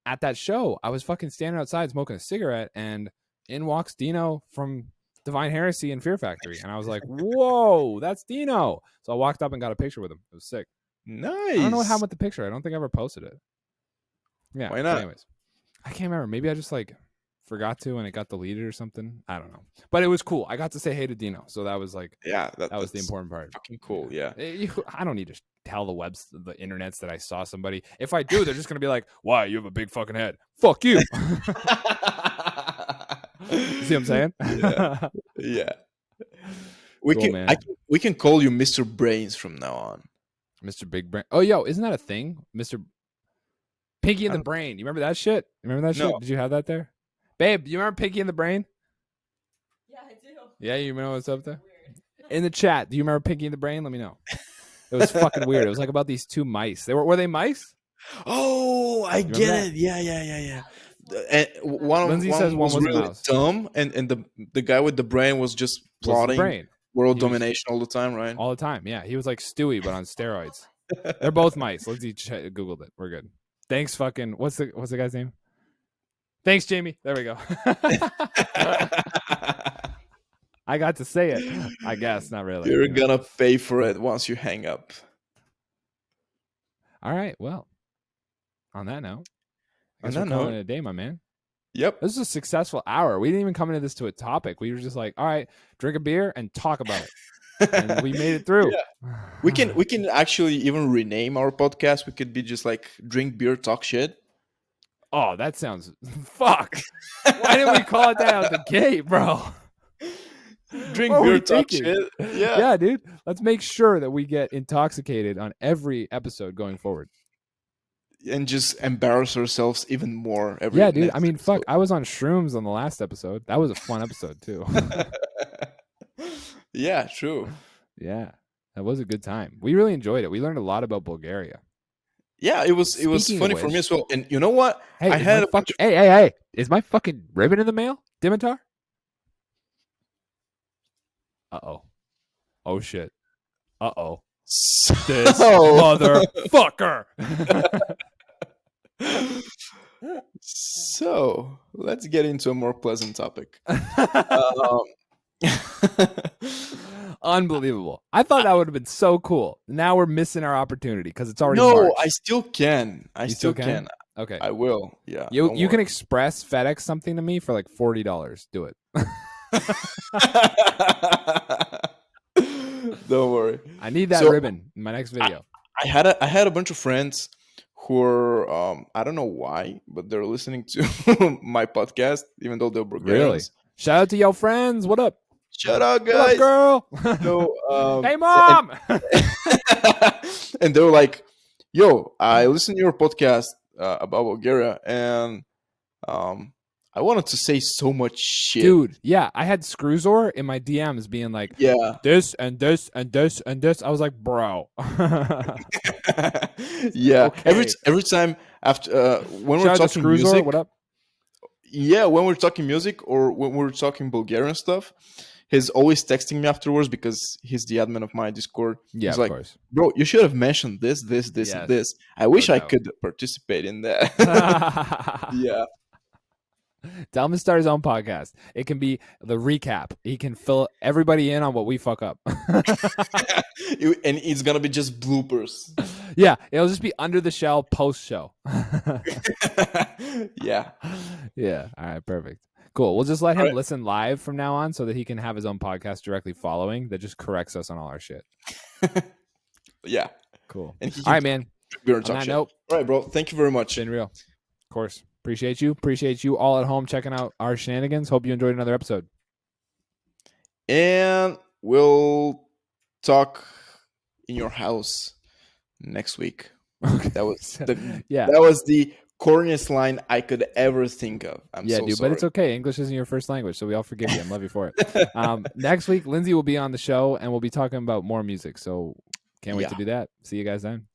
At that show, I was fucking standing outside smoking a cigarette, and in walks Dino from Divine Heresy and Fear Factory. And I was like, whoa, that's Dino. So I walked up and got a picture with him. It was sick. Nice. I don't know what happened with the picture. I don't think I ever posted it. Yeah. Why not? Anyways, I can't remember. Maybe I just like forgot to and it got deleted or something. I don't know. But it was cool. I got to say hey to Dino. So that was like, yeah, that was the important part. Fucking cool. Yeah. I don't need to tell the internets that I saw somebody. If I do, they're just going to be like, why? You have a big fucking head. Fuck you. You see what I'm saying? Yeah. Yeah. Cool, We can call you Mr. Brains from now on. Mr. Big Brain. Oh, yo, isn't that a thing? Mr. Pinky in the Brain. You remember that shit? Remember that shit? No. Did you have that there? Babe, you remember Pinky in the Brain? Yeah, I do. Yeah, you remember what's up there? In the chat, do you remember Pinky in the Brain? Let me know. It was fucking weird. It was like about these 2 mice. Were they mice? Oh, I get it. Yeah. And Lindsay says one was really a mouse. dumb, and the guy with the brain was just plotting world domination all the time, right? All the time, yeah. He was like Stewie, but on steroids. They're both mice. Lindsay googled it. We're good. Thanks, fucking. What's the guy's name? Thanks, Jamie. There we go. I got to say it. I guess not really. You're you know. gonna pay for it once you hang up. All right. Well, on that note, I guess On we're that calling note- it a day, my man. Yep. This is a successful hour. We didn't even come into this to a topic. We were just like, all right, drink a beer and talk about it. And we made it through. Yeah. We can actually even rename our podcast. We could be just like drink beer, talk shit. Oh, that sounds fuck. Why didn't we call it that out the gate, bro? Drink What were beer, we talk thinking? shit. Yeah. Yeah, dude. Let's make sure that we get intoxicated on every episode going forward. And just embarrass ourselves even more every Yeah, dude. next I mean, fuck. episode. I was on shrooms on the last episode. That was a fun episode too. Yeah, true. Yeah, that was a good time. We really enjoyed it. We learned a lot about Bulgaria. Yeah, it was Speaking of funny for me which- as well. And you know what? Hey, I had a bunch of hey! Is my fucking ribbon in the mail, Dimitar? Oh shit. This motherfucker. So let's get into a more pleasant topic. Um, Unbelievable. I thought that would have been so cool. Now we're missing our opportunity because it's already no, March. I still can. I You still still can. Okay. I will. Yeah. You don't you can worry. express FedEx something to me for like $40. Do it. Don't worry. I need that So- ribbon in my next video. I had a bunch of friends who were I don't know why, but they're listening to my podcast, even though they're Bulgarians. Shout out to your friends. What up? Shut up, What up, guys! girl? So, Hey, mom. and they were like, "Yo, I listened to your podcast about Bulgaria, and I wanted to say so much shit, Dude, yeah, I had Screwzor in my DMs being like, Yeah, this and this and this and this. I was like, bro. yeah. Okay. Every time after when we're Shout out to talking Screwzor. music, What up? yeah, when we're talking music or when we're talking Bulgarian stuff, he's always texting me afterwards because he's the admin of my Discord. Yeah, He's of like, course. bro, you should have mentioned this, Yes. and this. I wish I doubt. could participate in that. Yeah. Tell him to start his own podcast. It can be the recap. He can fill everybody in on what we fuck up. And it's gonna be just bloopers. Yeah, it'll just be under the shell post show. Yeah. Yeah. All right. Perfect. Cool. We'll just let him All right. listen live from now on so that he can have his own podcast directly following that just corrects us on all our shit. Yeah. Cool. And he All right, man. Beer On and talk that shit. note, All right, bro. Thank you very much. been real. Of course. Appreciate you. Appreciate you all at home checking out our shenanigans. Hope you enjoyed another episode. And we'll talk in your house next week. That was Yeah. that was the corniest line I could ever think of. I'm Yeah, so dude, sorry. but it's okay. English isn't your first language, so we all forgive you and love you for it. Next week, Lindsay will be on the show, and we'll be talking about more music. So can't wait to Yeah. do that. See you guys then.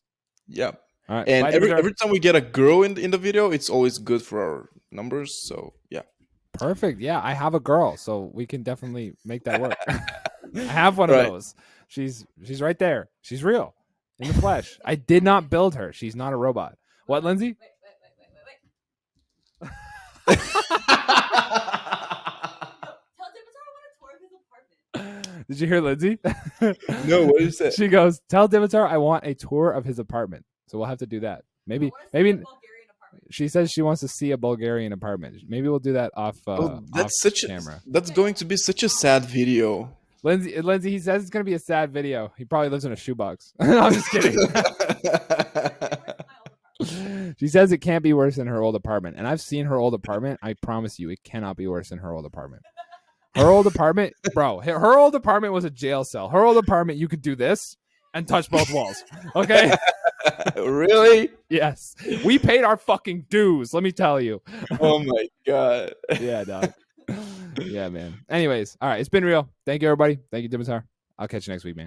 Yeah. All right. And Bye, every Dimitar. every time we get a girl in the video, it's always good for our numbers. So yeah. Perfect. Yeah, I have a girl, so we can definitely make that work. I have one Right. of those. She's right there. She's real in the flesh. I did not build her. She's not a robot. What, Lindsay? Wait. Tell Dimitar I want a tour of his apartment. Did you hear Lindsay? No, what is that? She goes, "Tell Dimitar I want a tour of his apartment." So we'll have to do that. Maybe I wanna see maybe a Bulgarian apartment. she says she wants to see a Bulgarian apartment. Maybe we'll do that off Oh, that's off such camera. that's going to be such a sad video. Lindsay, he says it's gonna be a sad video. He probably lives in a shoebox. I'm just kidding. Where's my old apartment? She says it can't be worse than her old apartment. And I've seen her old apartment. I promise you, it cannot be worse than her old apartment. Her old apartment, bro, her old apartment was a jail cell. Her old apartment, you could do this and touch both walls. Okay? Really? Yes. We paid our fucking dues, let me tell you. Oh my god. Yeah, dog. Yeah, man. Anyways, all right. It's been real. Thank you, everybody. Thank you, Dimitar. I'll catch you next week, man.